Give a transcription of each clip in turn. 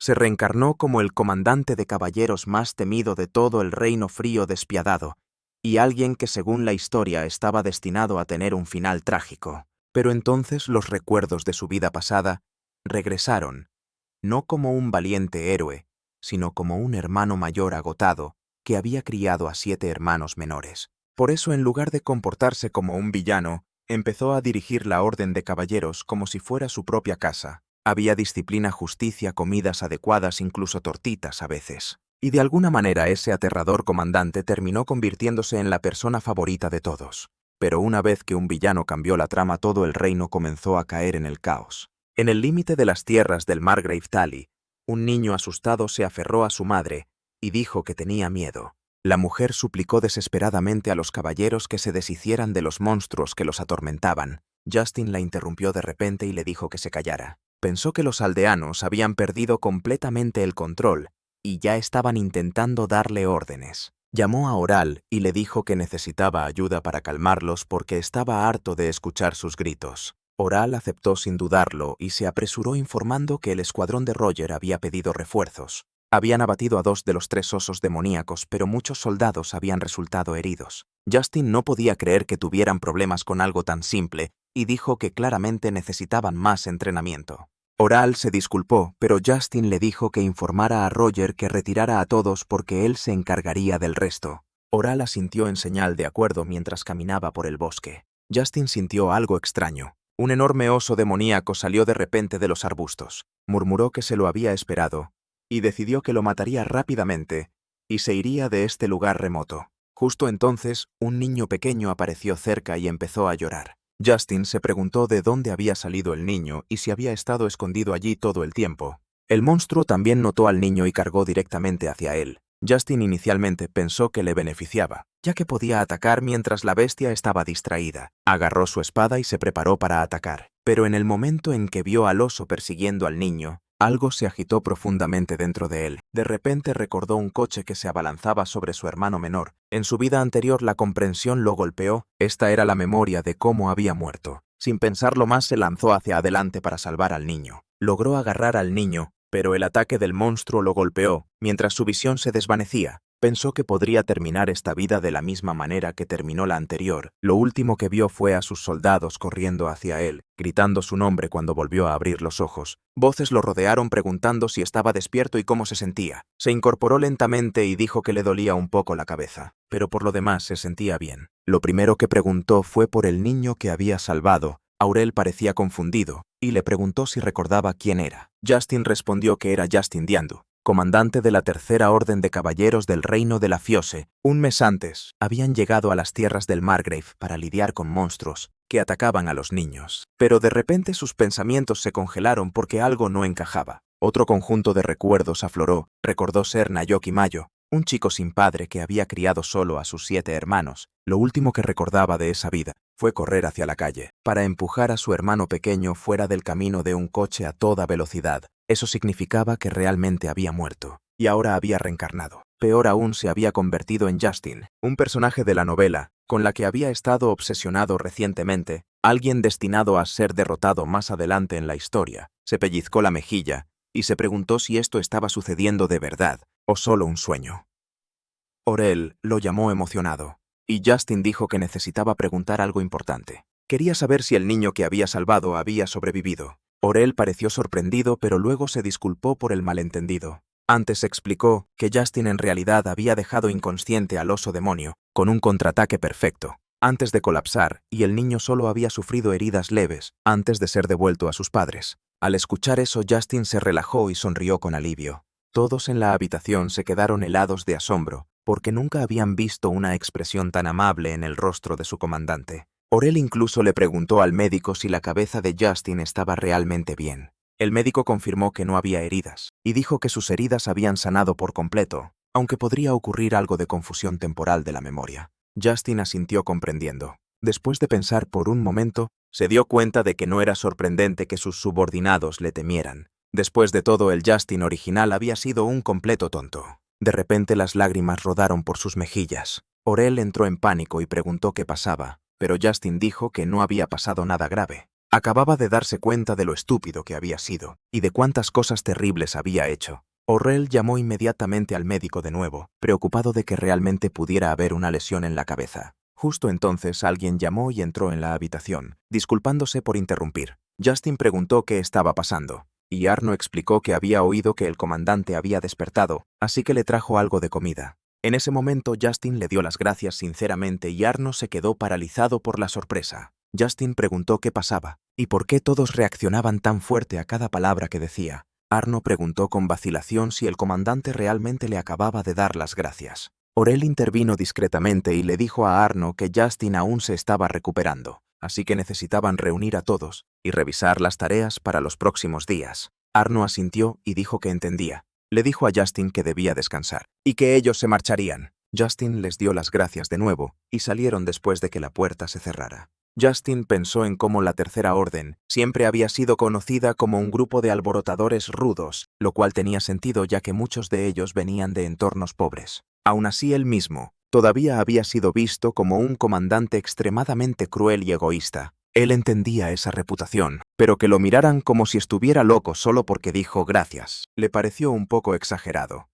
Se reencarnó como el comandante de caballeros más temido de todo el reino frío despiadado, y alguien que según la historia estaba destinado a tener un final trágico. Pero entonces los recuerdos de su vida pasada regresaron, no como un valiente héroe, sino como un hermano mayor agotado que había criado a 7 hermanos menores. Por eso, en lugar de comportarse como un villano, empezó a dirigir la orden de caballeros como si fuera su propia casa. Había disciplina, justicia, comidas adecuadas, incluso tortitas a veces. Y de alguna manera ese aterrador comandante terminó convirtiéndose en la persona favorita de todos. Pero una vez que un villano cambió la trama, todo el reino comenzó a caer en el caos. En el límite de las tierras del Margrave Tally, un niño asustado se aferró a su madre y dijo que tenía miedo. La mujer suplicó desesperadamente a los caballeros que se deshicieran de los monstruos que los atormentaban. Justin la interrumpió de repente y le dijo que se callara. Pensó que los aldeanos habían perdido completamente el control y ya estaban intentando darle órdenes. Llamó a Oral y le dijo que necesitaba ayuda para calmarlos porque estaba harto de escuchar sus gritos. Oral aceptó sin dudarlo y se apresuró informando que el escuadrón de Roger había pedido refuerzos. Habían abatido a 2 de los 3 osos demoníacos, pero muchos soldados habían resultado heridos. Justin no podía creer que tuvieran problemas con algo tan simple y dijo que claramente necesitaban más entrenamiento. Oral se disculpó, pero Justin le dijo que informara a Roger que retirara a todos porque él se encargaría del resto. Oral asintió en señal de acuerdo mientras caminaba por el bosque. Justin sintió algo extraño. Un enorme oso demoníaco salió de repente de los arbustos. Murmuró que se lo había esperado y decidió que lo mataría rápidamente y se iría de este lugar remoto. Justo entonces, un niño pequeño apareció cerca y empezó a llorar. Justin se preguntó de dónde había salido el niño y si había estado escondido allí todo el tiempo. El monstruo también notó al niño y cargó directamente hacia él. Justin inicialmente pensó que le beneficiaba, ya que podía atacar mientras la bestia estaba distraída. Agarró su espada y se preparó para atacar. Pero en el momento en que vio al oso persiguiendo al niño, algo se agitó profundamente dentro de él. De repente recordó un coche que se abalanzaba sobre su hermano menor. En su vida anterior la comprensión lo golpeó. Esta era la memoria de cómo había muerto. Sin pensarlo más se lanzó hacia adelante para salvar al niño. Logró agarrar al niño, pero el ataque del monstruo lo golpeó. Mientras su visión se desvanecía, pensó que podría terminar esta vida de la misma manera que terminó la anterior. Lo último que vio fue a sus soldados corriendo hacia él, gritando su nombre cuando volvió a abrir los ojos. Voces lo rodearon preguntando si estaba despierto y cómo se sentía. Se incorporó lentamente y dijo que le dolía un poco la cabeza, pero por lo demás se sentía bien. Lo primero que preguntó fue por el niño que había salvado. Aurel parecía confundido y le preguntó si recordaba quién era. Justin respondió que era Justin Diandu, comandante de la Tercera Orden de Caballeros del Reino de la Fiose. Un mes antes, habían llegado a las tierras del Margrave para lidiar con monstruos que atacaban a los niños. Pero de repente sus pensamientos se congelaron porque algo no encajaba. Otro conjunto de recuerdos afloró. Recordó ser Nayoki Mayo, un chico sin padre que había criado solo a sus 7 hermanos. Lo último que recordaba de esa vida fue correr hacia la calle para empujar a su hermano pequeño fuera del camino de un coche a toda velocidad. Eso significaba que realmente había muerto y ahora había reencarnado. Peor aún, se había convertido en Justin, un personaje de la novela con la que había estado obsesionado recientemente, alguien destinado a ser derrotado más adelante en la historia. Se pellizcó la mejilla y se preguntó si esto estaba sucediendo de verdad o solo un sueño. Orel lo llamó emocionado y Justin dijo que necesitaba preguntar algo importante. Quería saber si el niño que había salvado había sobrevivido. Orel pareció sorprendido, pero luego se disculpó por el malentendido. Antes explicó que Justin en realidad había dejado inconsciente al oso demonio con un contraataque perfecto antes de colapsar, y el niño solo había sufrido heridas leves antes de ser devuelto a sus padres. Al escuchar eso, Justin se relajó y sonrió con alivio. Todos en la habitación se quedaron helados de asombro, porque nunca habían visto una expresión tan amable en el rostro de su comandante. Orel incluso le preguntó al médico si la cabeza de Justin estaba realmente bien. El médico confirmó que no había heridas, y dijo que sus heridas habían sanado por completo, aunque podría ocurrir algo de confusión temporal de la memoria. Justin asintió comprendiendo. Después de pensar por un momento, se dio cuenta de que no era sorprendente que sus subordinados le temieran. Después de todo, el Justin original había sido un completo tonto. De repente las lágrimas rodaron por sus mejillas. Orel entró en pánico y preguntó qué pasaba, pero Justin dijo que no había pasado nada grave. Acababa de darse cuenta de lo estúpido que había sido y de cuántas cosas terribles había hecho. O'Rell llamó inmediatamente al médico de nuevo, preocupado de que realmente pudiera haber una lesión en la cabeza. Justo entonces alguien llamó y entró en la habitación, disculpándose por interrumpir. Justin preguntó qué estaba pasando, y Arno explicó que había oído que el comandante había despertado, así que le trajo algo de comida. En ese momento Justin le dio las gracias sinceramente y Arno se quedó paralizado por la sorpresa. Justin preguntó qué pasaba y por qué todos reaccionaban tan fuerte a cada palabra que decía. Arno preguntó con vacilación si el comandante realmente le acababa de dar las gracias. O'Rell intervino discretamente y le dijo a Arno que Justin aún se estaba recuperando, así que necesitaban reunir a todos y revisar las tareas para los próximos días. Arno asintió y dijo que entendía. Le dijo a Justin que debía descansar y que ellos se marcharían. Justin les dio las gracias de nuevo y salieron después de que la puerta se cerrara. Justin pensó en cómo la Tercera Orden siempre había sido conocida como un grupo de alborotadores rudos, lo cual tenía sentido ya que muchos de ellos venían de entornos pobres. Aún así, él mismo todavía había sido visto como un comandante extremadamente cruel y egoísta. Él entendía esa reputación, pero que lo miraran como si estuviera loco solo porque dijo gracias, le pareció un poco exagerado.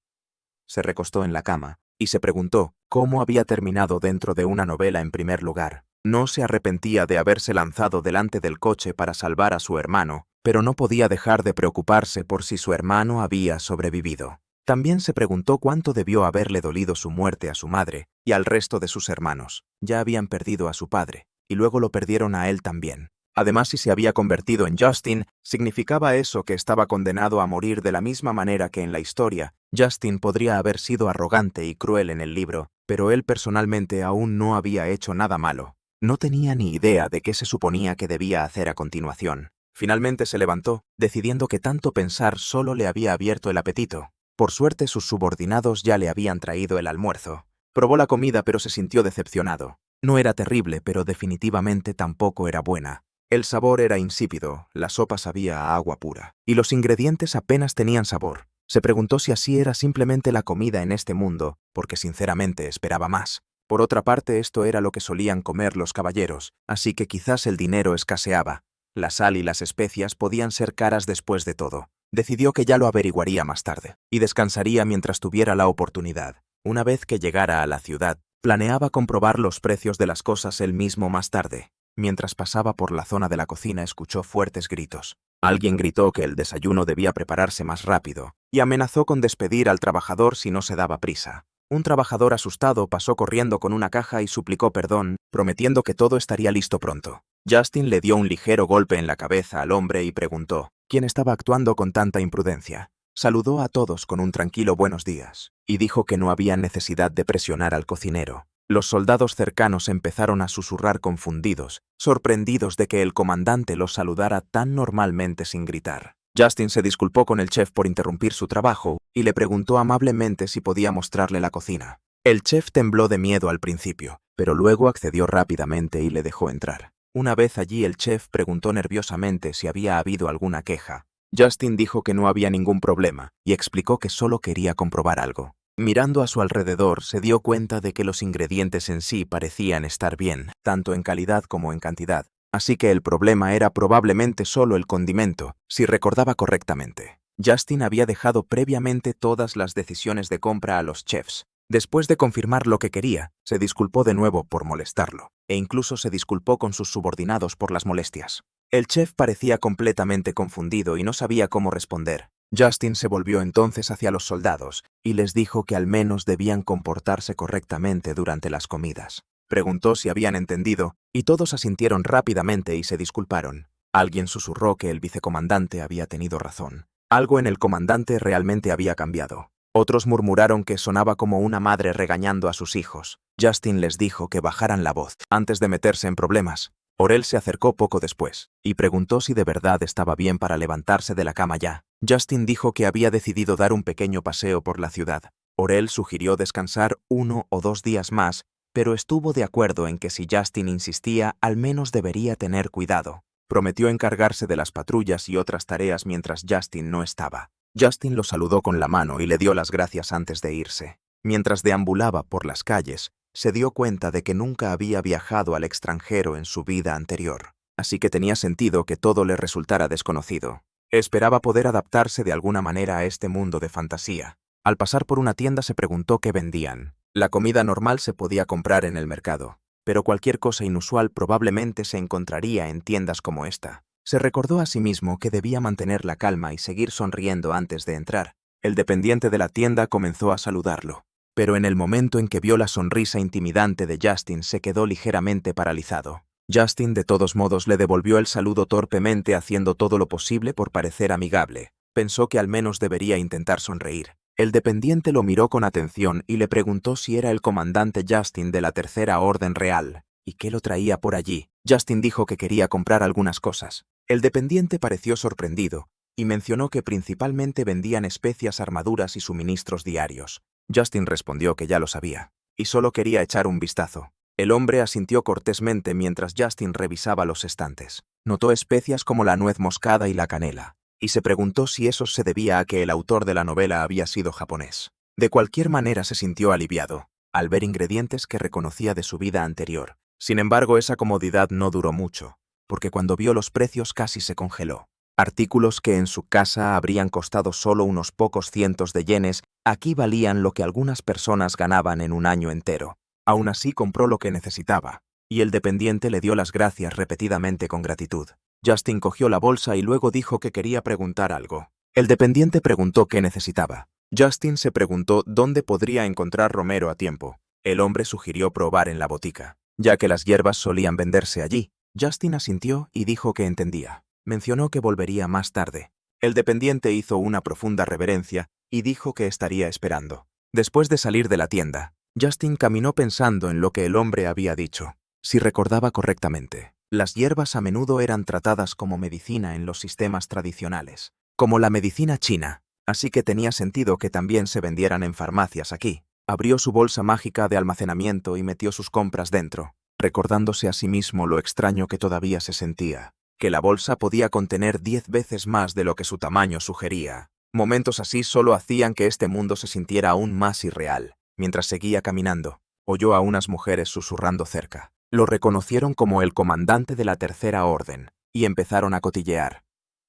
Se recostó en la cama y se preguntó cómo había terminado dentro de una novela en primer lugar. No se arrepentía de haberse lanzado delante del coche para salvar a su hermano, pero no podía dejar de preocuparse por si su hermano había sobrevivido. También se preguntó cuánto debió haberle dolido su muerte a su madre y al resto de sus hermanos. Ya habían perdido a su padre, y luego lo perdieron a él también. Además, si se había convertido en Justin, significaba eso que estaba condenado a morir de la misma manera que en la historia. Justin podría haber sido arrogante y cruel en el libro, pero él personalmente aún no había hecho nada malo. No tenía ni idea de qué se suponía que debía hacer a continuación. Finalmente se levantó, decidiendo que tanto pensar solo le había abierto el apetito. Por suerte sus subordinados ya le habían traído el almuerzo. Probó la comida pero se sintió decepcionado. No era terrible, pero definitivamente tampoco era buena. El sabor era insípido, la sopa sabía a agua pura, y los ingredientes apenas tenían sabor. Se preguntó si así era simplemente la comida en este mundo, porque sinceramente esperaba más. Por otra parte, esto era lo que solían comer los caballeros, así que quizás el dinero escaseaba. La sal y las especias podían ser caras después de todo. Decidió que ya lo averiguaría más tarde, y descansaría mientras tuviera la oportunidad. Una vez que llegara a la ciudad, planeaba comprobar los precios de las cosas él mismo más tarde. Mientras pasaba por la zona de la cocina escuchó fuertes gritos. Alguien gritó que el desayuno debía prepararse más rápido, y amenazó con despedir al trabajador si no se daba prisa. Un trabajador asustado pasó corriendo con una caja y suplicó perdón, prometiendo que todo estaría listo pronto. Justin le dio un ligero golpe en la cabeza al hombre y preguntó quién estaba actuando con tanta imprudencia. Saludó a todos con un tranquilo buenos días, y dijo que no había necesidad de presionar al cocinero. Los soldados cercanos empezaron a susurrar confundidos, sorprendidos de que el comandante los saludara tan normalmente sin gritar. Justin se disculpó con el chef por interrumpir su trabajo y le preguntó amablemente si podía mostrarle la cocina. El chef tembló de miedo al principio, pero luego accedió rápidamente y le dejó entrar. Una vez allí el chef preguntó nerviosamente si había habido alguna queja. Justin dijo que no había ningún problema y explicó que solo quería comprobar algo. Mirando a su alrededor, se dio cuenta de que los ingredientes en sí parecían estar bien, tanto en calidad como en cantidad. Así que el problema era probablemente solo el condimento, si recordaba correctamente. Justin había dejado previamente todas las decisiones de compra a los chefs. Después de confirmar lo que quería, se disculpó de nuevo por molestarlo, e incluso se disculpó con sus subordinados por las molestias. El chef parecía completamente confundido y no sabía cómo responder. Justin se volvió entonces hacia los soldados y les dijo que al menos debían comportarse correctamente durante las comidas. Preguntó si habían entendido, y todos asintieron rápidamente y se disculparon. Alguien susurró que el vicecomandante había tenido razón. Algo en el comandante realmente había cambiado. Otros murmuraron que sonaba como una madre regañando a sus hijos. Justin les dijo que bajaran la voz antes de meterse en problemas. O'Rell se acercó poco después y preguntó si de verdad estaba bien para levantarse de la cama ya. Justin dijo que había decidido dar un pequeño paseo por la ciudad. O'Rell sugirió descansar 1 o 2 días más, pero estuvo de acuerdo en que si Justin insistía, al menos debería tener cuidado. Prometió encargarse de las patrullas y otras tareas mientras Justin no estaba. Justin lo saludó con la mano y le dio las gracias antes de irse. Mientras deambulaba por las calles, se dio cuenta de que nunca había viajado al extranjero en su vida anterior. así que tenía sentido que todo le resultara desconocido. Esperaba poder adaptarse de alguna manera a este mundo de fantasía. Al pasar por una tienda se preguntó qué vendían. La comida normal se podía comprar en el mercado, pero cualquier cosa inusual probablemente se encontraría en tiendas como esta. Se recordó a sí mismo que debía mantener la calma y seguir sonriendo antes de entrar. El dependiente de la tienda comenzó a saludarlo, pero en el momento en que vio la sonrisa intimidante de Justin se quedó ligeramente paralizado. Justin de todos modos le devolvió el saludo torpemente haciendo todo lo posible por parecer amigable. Pensó que al menos debería intentar sonreír. El dependiente lo miró con atención y le preguntó si era el comandante Justin de la Tercera Orden Real y qué lo traía por allí. Justin dijo que quería comprar algunas cosas. El dependiente pareció sorprendido y mencionó que principalmente vendían especias, armaduras y suministros diarios. Justin respondió que ya lo sabía y solo quería echar un vistazo. El hombre asintió cortésmente mientras Justin revisaba los estantes. Notó especias como la nuez moscada y la canela, y se preguntó si eso se debía a que el autor de la novela había sido japonés. De cualquier manera se sintió aliviado, al ver ingredientes que reconocía de su vida anterior. Sin embargo, esa comodidad no duró mucho, porque cuando vio los precios casi se congeló. Artículos que en su casa habrían costado solo unos pocos cientos de yenes, aquí valían lo que algunas personas ganaban en un año entero. Aún así compró lo que necesitaba, y el dependiente le dio las gracias repetidamente con gratitud. Justin cogió la bolsa y luego dijo que quería preguntar algo. El dependiente preguntó qué necesitaba. Justin se preguntó dónde podría encontrar romero a tiempo. El hombre sugirió probar en la botica, ya que las hierbas solían venderse allí. Justin asintió y dijo que entendía. Mencionó que volvería más tarde. El dependiente hizo una profunda reverencia y dijo que estaría esperando. Después de salir de la tienda, Justin caminó pensando en lo que el hombre había dicho. Si recordaba correctamente, las hierbas a menudo eran tratadas como medicina en los sistemas tradicionales, como la medicina china, así que tenía sentido que también se vendieran en farmacias aquí. Abrió su bolsa mágica de almacenamiento y metió sus compras dentro, recordándose a sí mismo lo extraño que todavía se sentía, que la bolsa podía contener 10 veces más de lo que su tamaño sugería. Momentos así solo hacían que este mundo se sintiera aún más irreal. Mientras seguía caminando, oyó a unas mujeres susurrando cerca. Lo reconocieron como el comandante de la Tercera Orden, y empezaron a cotillear.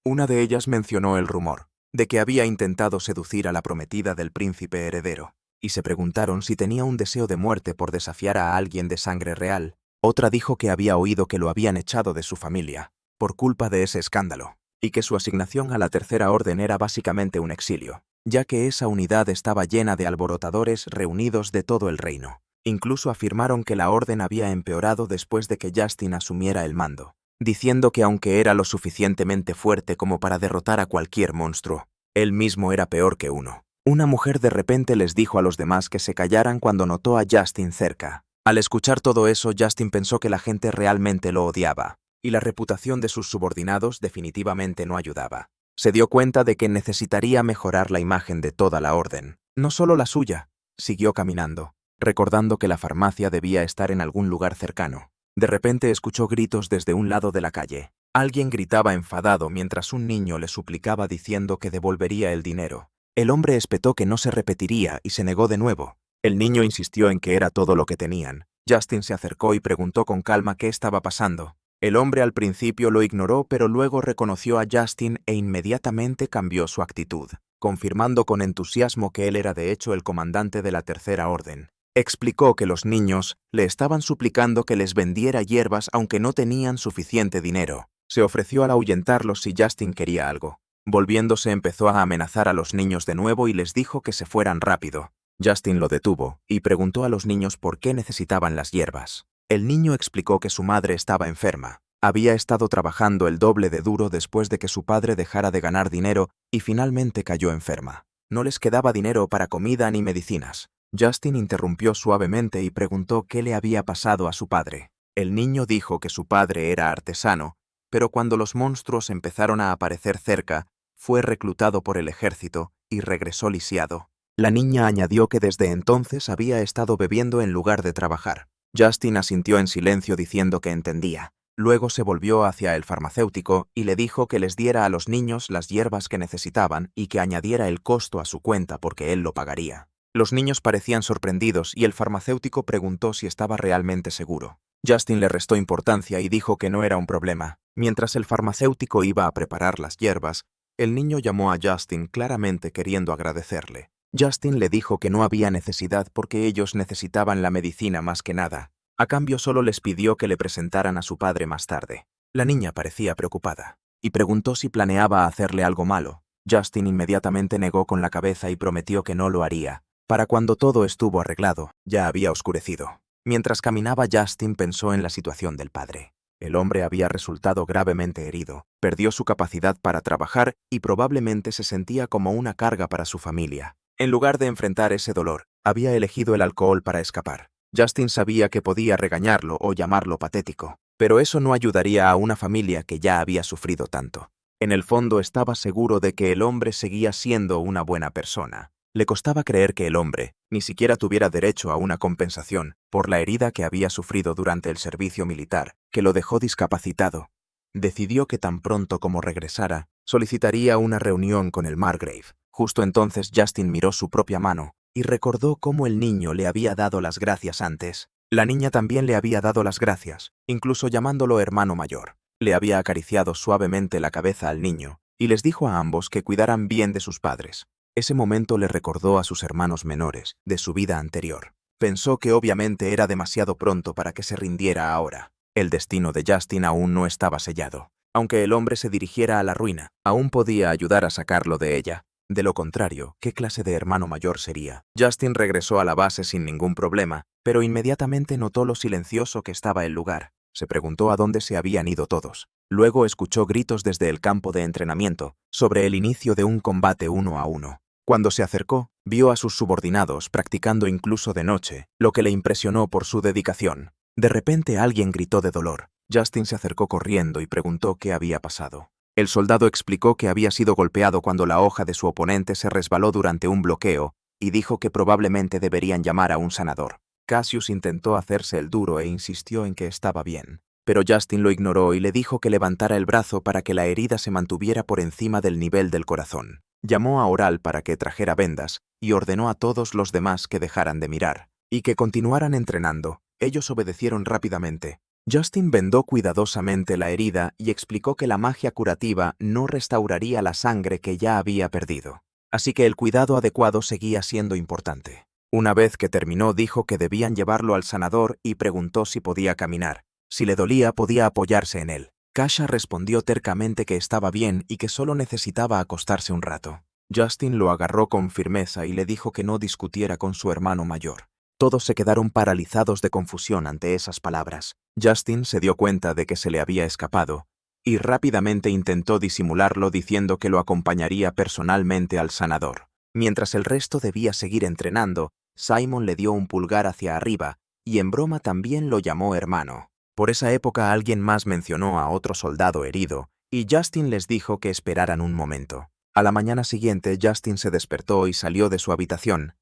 Una de ellas mencionó el rumor de que había intentado seducir a la prometida del príncipe heredero, y se preguntaron si tenía un deseo de muerte por desafiar a alguien de sangre real. Otra dijo que había oído que lo habían echado de su familia, por culpa de ese escándalo, y que su asignación a la Tercera Orden era básicamente un exilio, ya que esa unidad estaba llena de alborotadores reunidos de todo el reino. Incluso afirmaron que la orden había empeorado después de que Justin asumiera el mando, diciendo que aunque era lo suficientemente fuerte como para derrotar a cualquier monstruo, él mismo era peor que uno. Una mujer de repente les dijo a los demás que se callaran cuando notó a Justin cerca. Al escuchar todo eso, Justin pensó que la gente realmente lo odiaba, y la reputación de sus subordinados definitivamente no ayudaba. Se dio cuenta de que necesitaría mejorar la imagen de toda la orden, no solo la suya. Siguió caminando, recordando que la farmacia debía estar en algún lugar cercano. De repente escuchó gritos desde un lado de la calle. Alguien gritaba enfadado mientras un niño le suplicaba diciendo que devolvería el dinero. El hombre espetó que no se repetiría y se negó de nuevo. El niño insistió en que era todo lo que tenían. Justin se acercó y preguntó con calma qué estaba pasando. El hombre al principio lo ignoró, pero luego reconoció a Justin e inmediatamente cambió su actitud, confirmando con entusiasmo que él era de hecho el comandante de la Tercera Orden. Explicó que los niños le estaban suplicando que les vendiera hierbas aunque no tenían suficiente dinero. Se ofreció a ahuyentarlos si Justin quería algo. Volviéndose empezó a amenazar a los niños de nuevo y les dijo que se fueran rápido. Justin lo detuvo y preguntó a los niños por qué necesitaban las hierbas. El niño explicó que su madre estaba enferma. Había estado trabajando el doble de duro después de que su padre dejara de ganar dinero y finalmente cayó enferma. No les quedaba dinero para comida ni medicinas. Justin interrumpió suavemente y preguntó qué le había pasado a su padre. El niño dijo que su padre era artesano, pero cuando los monstruos empezaron a aparecer cerca, fue reclutado por el ejército y regresó lisiado. La niña añadió que desde entonces había estado bebiendo en lugar de trabajar. Justin asintió en silencio diciendo que entendía. Luego se volvió hacia el farmacéutico y le dijo que les diera a los niños las hierbas que necesitaban y que añadiera el costo a su cuenta porque él lo pagaría. Los niños parecían sorprendidos y el farmacéutico preguntó si estaba realmente seguro. Justin le restó importancia y dijo que no era un problema. Mientras el farmacéutico iba a preparar las hierbas, el niño llamó a Justin claramente queriendo agradecerle. Justin le dijo que no había necesidad porque ellos necesitaban la medicina más que nada. A cambio solo les pidió que le presentaran a su padre más tarde. La niña parecía preocupada y preguntó si planeaba hacerle algo malo. Justin inmediatamente negó con la cabeza y prometió que no lo haría. Para cuando todo estuvo arreglado, ya había oscurecido. Mientras caminaba, Justin pensó en la situación del padre. El hombre había resultado gravemente herido, perdió su capacidad para trabajar y probablemente se sentía como una carga para su familia. En lugar de enfrentar ese dolor, había elegido el alcohol para escapar. Justin sabía que podía regañarlo o llamarlo patético, pero eso no ayudaría a una familia que ya había sufrido tanto. En el fondo estaba seguro de que el hombre seguía siendo una buena persona. Le costaba creer que el hombre ni siquiera tuviera derecho a una compensación por la herida que había sufrido durante el servicio militar, que lo dejó discapacitado. Decidió que tan pronto como regresara, solicitaría una reunión con el Margrave. Justo entonces Justin miró su propia mano y recordó cómo el niño le había dado las gracias antes. La niña también le había dado las gracias, incluso llamándolo hermano mayor. Le había acariciado suavemente la cabeza al niño y les dijo a ambos que cuidaran bien de sus padres. Ese momento le recordó a sus hermanos menores, de su vida anterior. Pensó que obviamente era demasiado pronto para que se rindiera ahora. El destino de Justin aún no estaba sellado. Aunque el hombre se dirigiera a la ruina, aún podía ayudar a sacarlo de ella. De lo contrario, ¿qué clase de hermano mayor sería? Justin regresó a la base sin ningún problema, pero inmediatamente notó lo silencioso que estaba el lugar. Se preguntó a dónde se habían ido todos. Luego escuchó gritos desde el campo de entrenamiento sobre el inicio de un combate 1 a 1. Cuando se acercó, vio a sus subordinados practicando incluso de noche, lo que le impresionó por su dedicación. De repente alguien gritó de dolor. Justin se acercó corriendo y preguntó qué había pasado. El soldado explicó que había sido golpeado cuando la hoja de su oponente se resbaló durante un bloqueo y dijo que probablemente deberían llamar a un sanador. Cassius intentó hacerse el duro e insistió en que estaba bien, pero Justin lo ignoró y le dijo que levantara el brazo para que la herida se mantuviera por encima del nivel del corazón. Llamó a Oral para que trajera vendas y ordenó a todos los demás que dejaran de mirar y que continuaran entrenando. Ellos obedecieron rápidamente. Justin vendó cuidadosamente la herida y explicó que la magia curativa no restauraría la sangre que ya había perdido. Así que el cuidado adecuado seguía siendo importante. Una vez que terminó, dijo que debían llevarlo al sanador y preguntó si podía caminar. Si le dolía, podía apoyarse en él. Kasha respondió tercamente que estaba bien y que solo necesitaba acostarse un rato. Justin lo agarró con firmeza y le dijo que no discutiera con su hermano mayor. Todos se quedaron paralizados de confusión ante esas palabras. Justin se dio cuenta de que se le había escapado y rápidamente intentó disimularlo diciendo que lo acompañaría personalmente al sanador. Mientras el resto debía seguir entrenando, Simon le dio un pulgar hacia arriba y en broma también lo llamó hermano. Por esa época alguien más mencionó a otro soldado herido y Justin les dijo que esperaran un momento. A la mañana siguiente, Justin se despertó y salió de su habitación.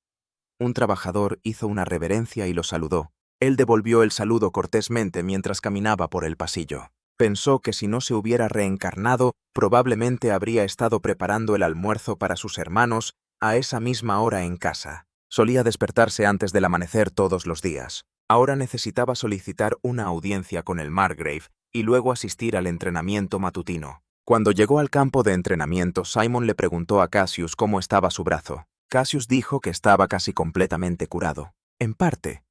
Un trabajador hizo una reverencia y lo saludó. Él devolvió el saludo cortésmente mientras caminaba por el pasillo. Pensó que si no se hubiera reencarnado, probablemente habría estado preparando el almuerzo para sus hermanos a esa misma hora en casa. Solía despertarse antes del amanecer todos los días. Ahora necesitaba solicitar una audiencia con el Margrave y luego asistir al entrenamiento matutino. Cuando llegó al campo de entrenamiento, Simon le preguntó a Cassius cómo estaba su brazo. Cassius dijo que estaba casi completamente curado. En parte,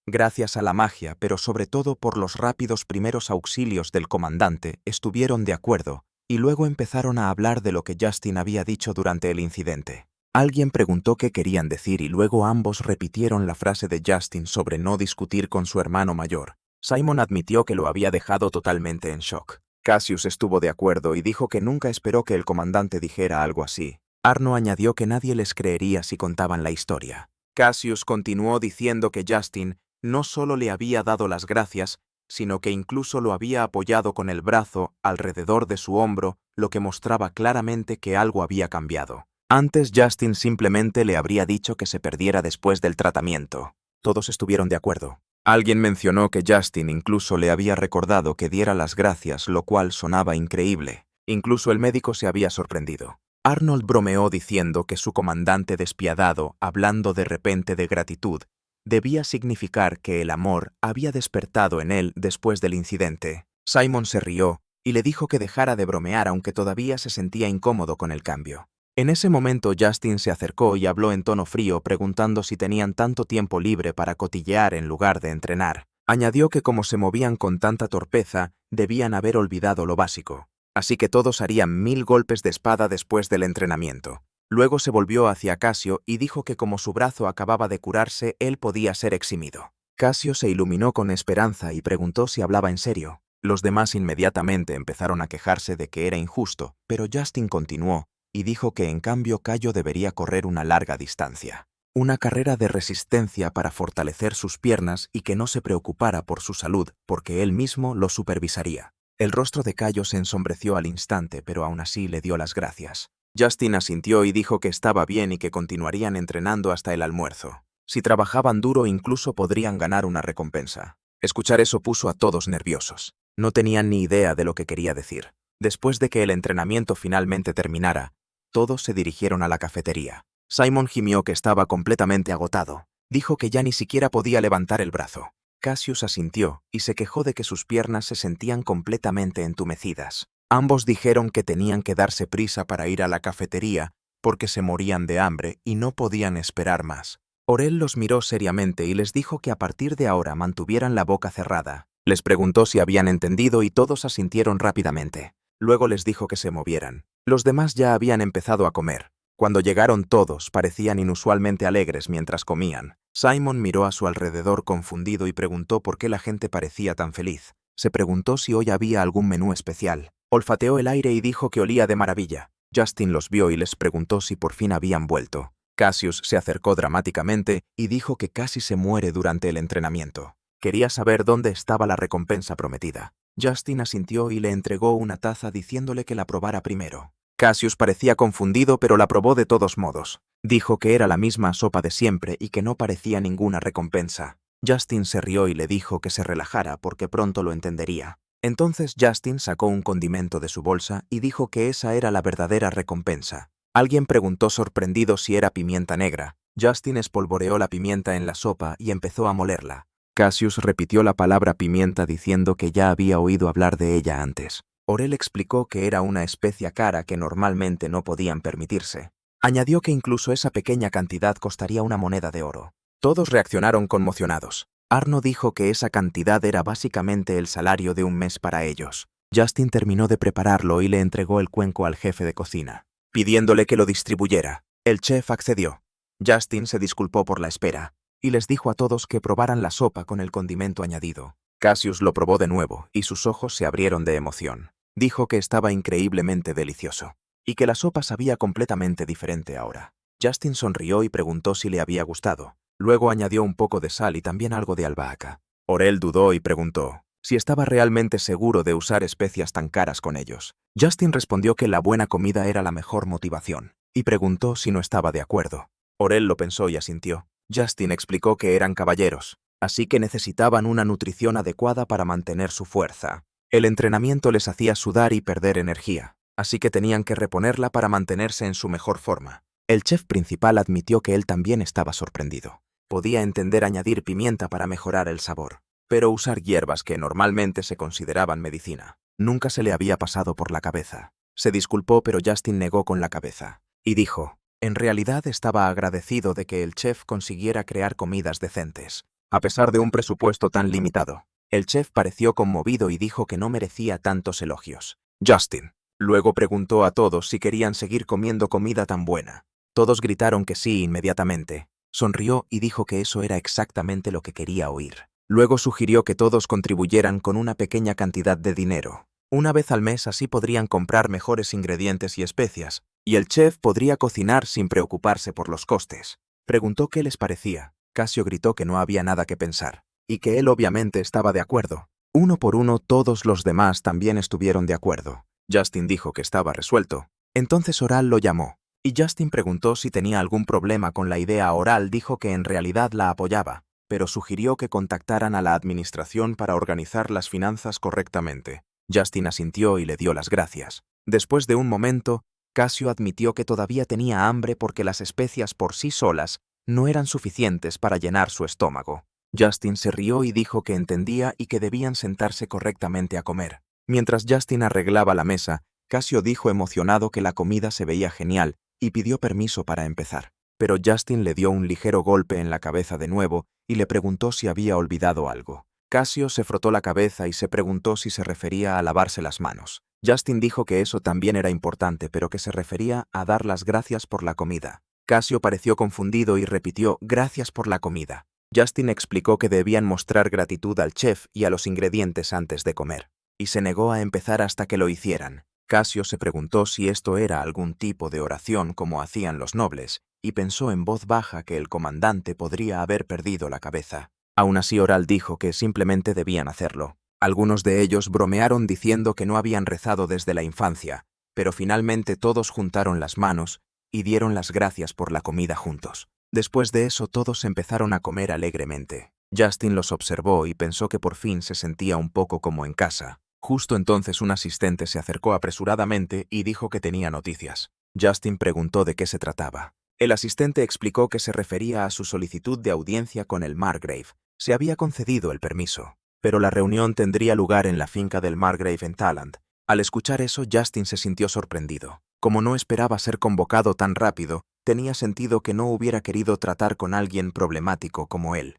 gracias a la magia, pero sobre todo por los rápidos primeros auxilios del comandante, estuvieron de acuerdo y luego empezaron a hablar de lo que Justin había dicho durante el incidente. Alguien preguntó qué querían decir y luego ambos repitieron la frase de Justin sobre no discutir con su hermano mayor. Simon admitió que lo había dejado totalmente en shock. Cassius estuvo de acuerdo y dijo que nunca esperó que el comandante dijera algo así. Arno añadió que nadie les creería si contaban la historia. Cassius continuó diciendo que Justin no solo le había dado las gracias, sino que incluso lo había apoyado con el brazo alrededor de su hombro, lo que mostraba claramente que algo había cambiado. Antes Justin simplemente le habría dicho que se perdiera después del tratamiento. Todos estuvieron de acuerdo. Alguien mencionó que Justin incluso le había recordado que diera las gracias, lo cual sonaba increíble. Incluso el médico se había sorprendido. Arnold bromeó diciendo que su comandante despiadado, hablando de repente de gratitud, Debía significar que el amor había despertado en él después del incidente. Simon se rió y le dijo que dejara de bromear aunque todavía se sentía incómodo con el cambio. En ese momento Justin se acercó y habló en tono frío preguntando si tenían tanto tiempo libre para cotillear en lugar de entrenar. Añadió que como se movían con tanta torpeza, debían haber olvidado lo básico. Así que todos harían 1000 golpes de espada después del entrenamiento. Luego se volvió hacia Casio y dijo que como su brazo acababa de curarse, él podía ser eximido. Casio se iluminó con esperanza y preguntó si hablaba en serio. Los demás inmediatamente empezaron a quejarse de que era injusto, pero Justin continuó y dijo que en cambio Cayo debería correr una larga distancia. Una carrera de resistencia para fortalecer sus piernas y que no se preocupara por su salud, porque él mismo lo supervisaría. El rostro de Cayo se ensombreció al instante, pero aún así le dio las gracias. Justin asintió y dijo que estaba bien y que continuarían entrenando hasta el almuerzo. Si trabajaban duro incluso podrían ganar una recompensa. Escuchar eso puso a todos nerviosos. No tenían ni idea de lo que quería decir. Después de que el entrenamiento finalmente terminara, todos se dirigieron a la cafetería. Simon gimió que estaba completamente agotado. Dijo que ya ni siquiera podía levantar el brazo. Cassius asintió y se quejó de que sus piernas se sentían completamente entumecidas. Ambos dijeron que tenían que darse prisa para ir a la cafetería porque se morían de hambre y no podían esperar más. Orel los miró seriamente y les dijo que a partir de ahora mantuvieran la boca cerrada. Les preguntó si habían entendido y todos asintieron rápidamente. Luego les dijo que se movieran. Los demás ya habían empezado a comer. Cuando llegaron todos, parecían inusualmente alegres mientras comían. Simon miró a su alrededor confundido y preguntó por qué la gente parecía tan feliz. Se preguntó si hoy había algún menú especial. Olfateó el aire y dijo que olía de maravilla. Justin los vio y les preguntó si por fin habían vuelto. Cassius se acercó dramáticamente y dijo que casi se muere durante el entrenamiento. Quería saber dónde estaba la recompensa prometida. Justin asintió y le entregó una taza diciéndole que la probara primero. Cassius parecía confundido, pero la probó de todos modos. Dijo que era la misma sopa de siempre y que no parecía ninguna recompensa. Justin se rió y le dijo que se relajara porque pronto lo entendería. Entonces Justin sacó un condimento de su bolsa y dijo que esa era la verdadera recompensa. Alguien preguntó sorprendido si era pimienta negra. Justin espolvoreó la pimienta en la sopa y empezó a molerla. Cassius repitió la palabra pimienta diciendo que ya había oído hablar de ella antes. Orel explicó que era una especia cara que normalmente no podían permitirse. Añadió que incluso esa pequeña cantidad costaría una moneda de oro. Todos reaccionaron conmocionados. Arno dijo que esa cantidad era básicamente el salario de un mes para ellos. Justin terminó de prepararlo y le entregó el cuenco al jefe de cocina, pidiéndole que lo distribuyera. El chef accedió. Justin se disculpó por la espera y les dijo a todos que probaran la sopa con el condimento añadido. Cassius lo probó de nuevo y sus ojos se abrieron de emoción. Dijo que estaba increíblemente delicioso y que la sopa sabía completamente diferente ahora. Justin sonrió y preguntó si le había gustado. Luego añadió un poco de sal y también algo de albahaca. Orel dudó y preguntó si estaba realmente seguro de usar especias tan caras con ellos. Justin respondió que la buena comida era la mejor motivación y preguntó si no estaba de acuerdo. Orel lo pensó y asintió. Justin explicó que eran caballeros, así que necesitaban una nutrición adecuada para mantener su fuerza. El entrenamiento les hacía sudar y perder energía, así que tenían que reponerla para mantenerse en su mejor forma. El chef principal admitió que él también estaba sorprendido. Podía entender añadir pimienta para mejorar el sabor, pero usar hierbas que normalmente se consideraban medicina nunca se le había pasado por la cabeza. Se disculpó, pero Justin negó con la cabeza y dijo, en realidad estaba agradecido de que el chef consiguiera crear comidas decentes, a pesar de un presupuesto tan limitado. El chef pareció conmovido y dijo que no merecía tantos elogios. Justin luego preguntó a todos si querían seguir comiendo comida tan buena. Todos gritaron que sí inmediatamente. Sonrió y dijo que eso era exactamente lo que quería oír. Luego sugirió que todos contribuyeran con una pequeña cantidad de dinero. Una vez al mes así podrían comprar mejores ingredientes y especias, y el chef podría cocinar sin preocuparse por los costes. Preguntó qué les parecía. Casio gritó que no había nada que pensar, y que él obviamente estaba de acuerdo. Uno por uno todos los demás también estuvieron de acuerdo. Justin dijo que estaba resuelto. Entonces Oral lo llamó, y Justin preguntó si tenía algún problema con la idea. Oral dijo que en realidad la apoyaba, pero sugirió que contactaran a la administración para organizar las finanzas correctamente. Justin asintió y le dio las gracias. Después de un momento, Casio admitió que todavía tenía hambre porque las especias por sí solas no eran suficientes para llenar su estómago. Justin se rió y dijo que entendía y que debían sentarse correctamente a comer. Mientras Justin arreglaba la mesa, Casio dijo emocionado que la comida se veía genial y pidió permiso para empezar. Pero Justin le dio un ligero golpe en la cabeza de nuevo y le preguntó si había olvidado algo. Casio se frotó la cabeza y se preguntó si se refería a lavarse las manos. Justin dijo que eso también era importante, pero que se refería a dar las gracias por la comida. Casio pareció confundido y repitió «gracias por la comida». Justin explicó que debían mostrar gratitud al chef y a los ingredientes antes de comer, y se negó a empezar hasta que lo hicieran. Casio se preguntó si esto era algún tipo de oración como hacían los nobles, y pensó en voz baja que el comandante podría haber perdido la cabeza. Aún así, Oral dijo que simplemente debían hacerlo. Algunos de ellos bromearon diciendo que no habían rezado desde la infancia, pero finalmente todos juntaron las manos y dieron las gracias por la comida juntos. Después de eso, todos empezaron a comer alegremente. Justin los observó y pensó que por fin se sentía un poco como en casa. Justo entonces un asistente se acercó apresuradamente y dijo que tenía noticias. Justin preguntó de qué se trataba. El asistente explicó que se refería a su solicitud de audiencia con el Margrave. Se había concedido el permiso, pero la reunión tendría lugar en la finca del Margrave en Talland. Al escuchar eso, Justin se sintió sorprendido. Como no esperaba ser convocado tan rápido, tenía sentido que no hubiera querido tratar con alguien problemático como él.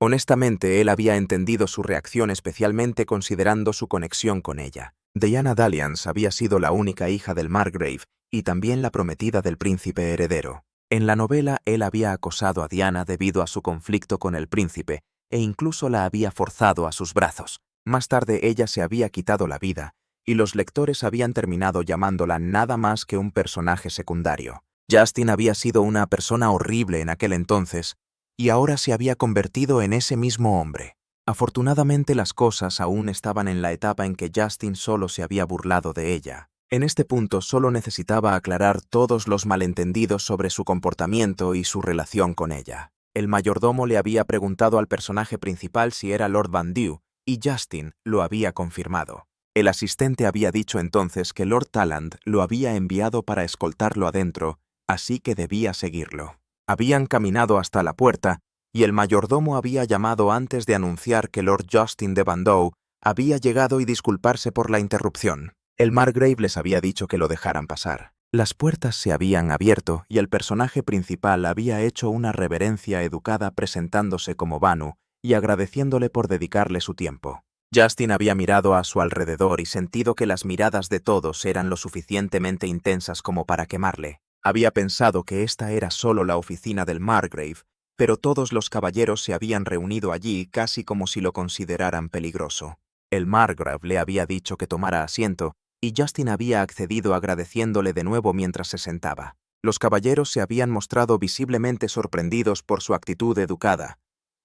Honestamente, él había entendido su reacción, especialmente considerando su conexión con ella. Diana Dalliance había sido la única hija del Margrave y también la prometida del príncipe heredero. En la novela, él había acosado a Diana debido a su conflicto con el príncipe e incluso la había forzado a sus brazos. Más tarde ella se había quitado la vida y los lectores habían terminado llamándola nada más que un personaje secundario. Justin había sido una persona horrible en aquel entonces y ahora se había convertido en ese mismo hombre. Afortunadamente las cosas aún estaban en la etapa en que Justin solo se había burlado de ella. En este punto solo necesitaba aclarar todos los malentendidos sobre su comportamiento y su relación con ella. El mayordomo le había preguntado al personaje principal si era Lord Bandiu, y Justin lo había confirmado. El asistente había dicho entonces que Lord Talland lo había enviado para escoltarlo adentro, así que debía seguirlo. Habían caminado hasta la puerta, y el mayordomo había llamado antes de anunciar que Lord Justin de Bandow había llegado y disculparse por la interrupción. El Margrave les había dicho que lo dejaran pasar. Las puertas se habían abierto y el personaje principal había hecho una reverencia educada presentándose como Banu y agradeciéndole por dedicarle su tiempo. Justin había mirado a su alrededor y sentido que las miradas de todos eran lo suficientemente intensas como para quemarle. Había pensado que esta era solo la oficina del Margrave, pero todos los caballeros se habían reunido allí casi como si lo consideraran peligroso. El Margrave le había dicho que tomara asiento, y Justin había accedido agradeciéndole de nuevo mientras se sentaba. Los caballeros se habían mostrado visiblemente sorprendidos por su actitud educada.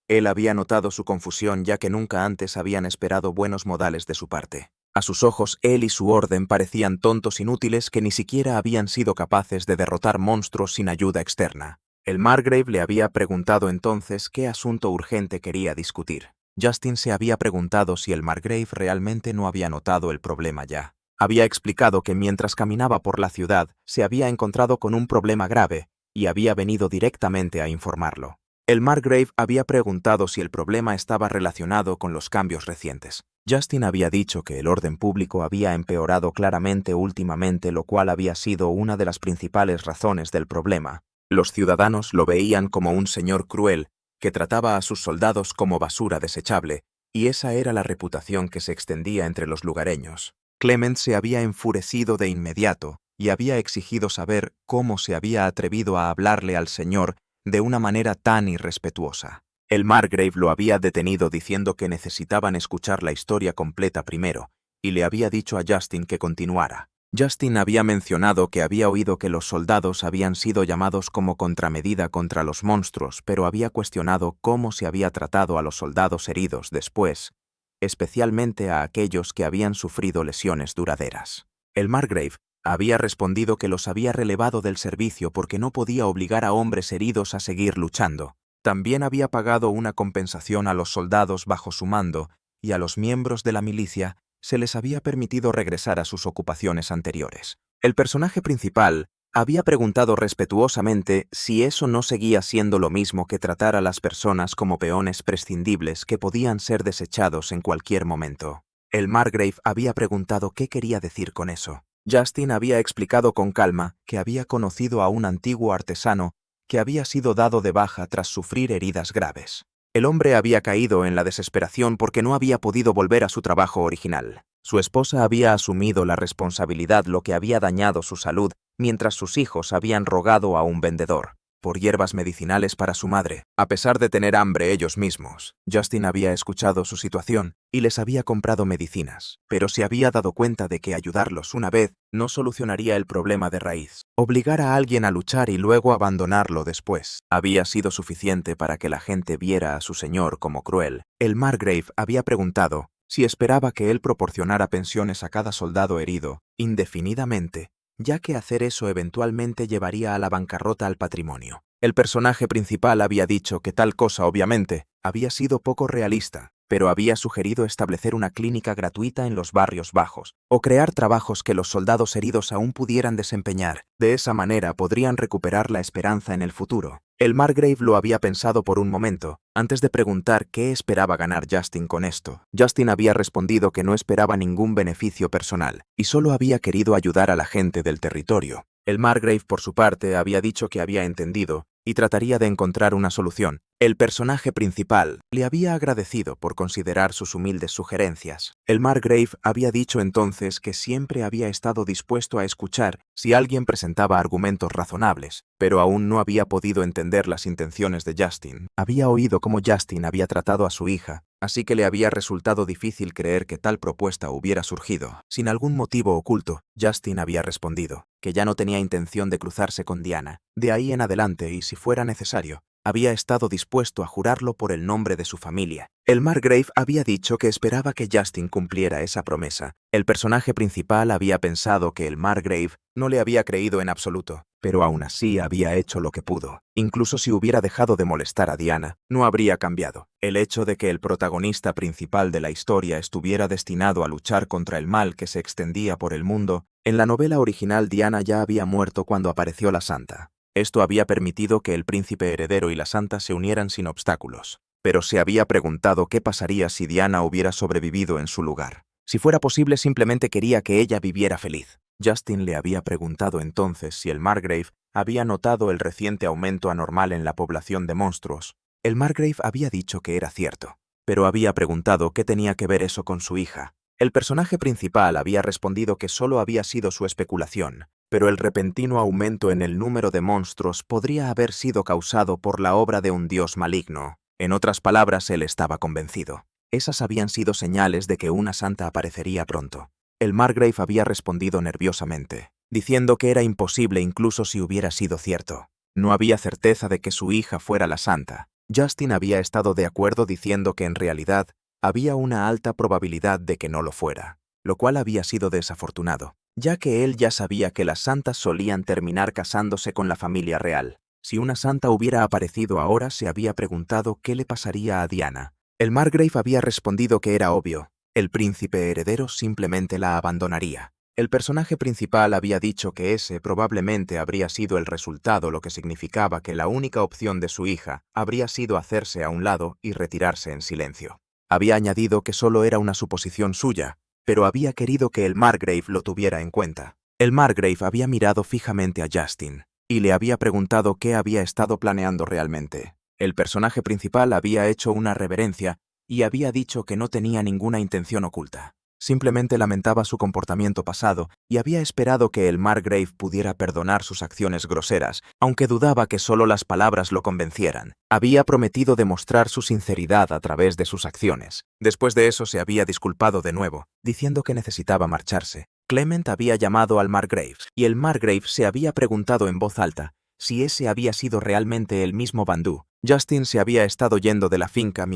Él había notado su confusión ya que nunca antes habían esperado buenos modales de su parte. A sus ojos, él y su orden parecían tontos inútiles que ni siquiera habían sido capaces de derrotar monstruos sin ayuda externa. El Margrave le había preguntado entonces qué asunto urgente quería discutir. Justin se había preguntado si el Margrave realmente no había notado el problema ya. Había explicado que mientras caminaba por la ciudad se había encontrado con un problema grave y había venido directamente a informarlo. El Margrave había preguntado si el problema estaba relacionado con los cambios recientes. Justin había dicho que el orden público había empeorado claramente últimamente, lo cual había sido una de las principales razones del problema. Los ciudadanos lo veían como un señor cruel que trataba a sus soldados como basura desechable, y esa era la reputación que se extendía entre los lugareños. Clement se había enfurecido de inmediato y había exigido saber cómo se había atrevido a hablarle al señor de una manera tan irrespetuosa. El Margrave lo había detenido diciendo que necesitaban escuchar la historia completa primero, y le había dicho a Justin que continuara. Justin había mencionado que había oído que los soldados habían sido llamados como contramedida contra los monstruos, pero había cuestionado cómo se había tratado a los soldados heridos después, especialmente a aquellos que habían sufrido lesiones duraderas. El Margrave había respondido que los había relevado del servicio porque no podía obligar a hombres heridos a seguir luchando. También había pagado una compensación a los soldados bajo su mando y a los miembros de la milicia se les había permitido regresar a sus ocupaciones anteriores. El personaje principal Había preguntado respetuosamente si eso no seguía siendo lo mismo que tratar a las personas como peones prescindibles que podían ser desechados en cualquier momento. El Margrave había preguntado qué quería decir con eso. Justin había explicado con calma que había conocido a un antiguo artesano que había sido dado de baja tras sufrir heridas graves. El hombre había caído en la desesperación porque no había podido volver a su trabajo original. Su esposa había asumido la responsabilidad, lo que había dañado su salud, mientras sus hijos habían rogado a un vendedor por hierbas medicinales para su madre, a pesar de tener hambre ellos mismos. Justin había escuchado su situación y les había comprado medicinas, pero se había dado cuenta de que ayudarlos una vez no solucionaría el problema de raíz. Obligar a alguien a luchar y luego abandonarlo después había sido suficiente para que la gente viera a su señor como cruel. El Margrave había preguntado si esperaba que él proporcionara pensiones a cada soldado herido indefinidamente, ya que hacer eso eventualmente llevaría a la bancarrota al patrimonio. El personaje principal había dicho que tal cosa, obviamente, había sido poco realista, pero había sugerido establecer una clínica gratuita en los barrios bajos, o crear trabajos que los soldados heridos aún pudieran desempeñar. De esa manera podrían recuperar la esperanza en el futuro. El Margrave lo había pensado por un momento, antes de preguntar qué esperaba ganar Justin con esto. Justin había respondido que no esperaba ningún beneficio personal, y solo había querido ayudar a la gente del territorio. El Margrave, por su parte, había dicho que había entendido y trataría de encontrar una solución. El personaje principal le había agradecido por considerar sus humildes sugerencias. El Margrave había dicho entonces que siempre había estado dispuesto a escuchar si alguien presentaba argumentos razonables, pero aún no había podido entender las intenciones de Justin. Había oído cómo Justin había tratado a su hija, así que le había resultado difícil creer que tal propuesta hubiera surgido. Sin algún motivo oculto, Justin había respondido que ya no tenía intención de cruzarse con Diana. De ahí en adelante, y si fuera necesario, había estado dispuesto a jurarlo por el nombre de su familia. El Margrave había dicho que esperaba que Justin cumpliera esa promesa. El personaje principal había pensado que el Margrave no le había creído en absoluto, pero aún así había hecho lo que pudo. Incluso si hubiera dejado de molestar a Diana, no habría cambiado. El hecho de que el protagonista principal de la historia estuviera destinado a luchar contra el mal que se extendía por el mundo. En la novela original, Diana ya había muerto cuando apareció la Santa. Esto había permitido que el príncipe heredero y la Santa se unieran sin obstáculos, pero se había preguntado qué pasaría si Diana hubiera sobrevivido en su lugar. Si fuera posible, simplemente quería que ella viviera feliz. Justin le había preguntado entonces si el Margrave había notado el reciente aumento anormal en la población de monstruos. El Margrave había dicho que era cierto, pero había preguntado qué tenía que ver eso con su hija. El personaje principal había respondido que solo había sido su especulación, pero el repentino aumento en el número de monstruos podría haber sido causado por la obra de un dios maligno. En otras palabras, él estaba convencido. Esas habían sido señales de que una santa aparecería pronto. El Margrave había respondido nerviosamente, diciendo que era imposible incluso si hubiera sido cierto. No había certeza de que su hija fuera la santa. Justin había estado de acuerdo diciendo que en realidad había una alta probabilidad de que no lo fuera, lo cual había sido desafortunado, ya que él ya sabía que las santas solían terminar casándose con la familia real. Si una santa hubiera aparecido ahora, se había preguntado qué le pasaría a Diana. El Margrave había respondido que era obvio. El príncipe heredero simplemente la abandonaría. El personaje principal había dicho que ese probablemente habría sido el resultado, lo que significaba que la única opción de su hija habría sido hacerse a un lado y retirarse en silencio. Había añadido que solo era una suposición suya, pero había querido que el Margrave lo tuviera en cuenta. El Margrave había mirado fijamente a Justin y le había preguntado qué había estado planeando realmente. El personaje principal había hecho una reverencia y había dicho que no tenía ninguna intención oculta. Simplemente lamentaba su comportamiento pasado y había esperado que el Margrave pudiera perdonar sus acciones groseras, aunque dudaba que solo las palabras lo convencieran. Había prometido demostrar su sinceridad a través de sus acciones. Después de eso se había disculpado de nuevo, diciendo que necesitaba marcharse. Clement había llamado al Margrave y el Margrave se había preguntado en voz alta si ese había sido realmente el mismo Bandú. Justin se había estado yendo de la finca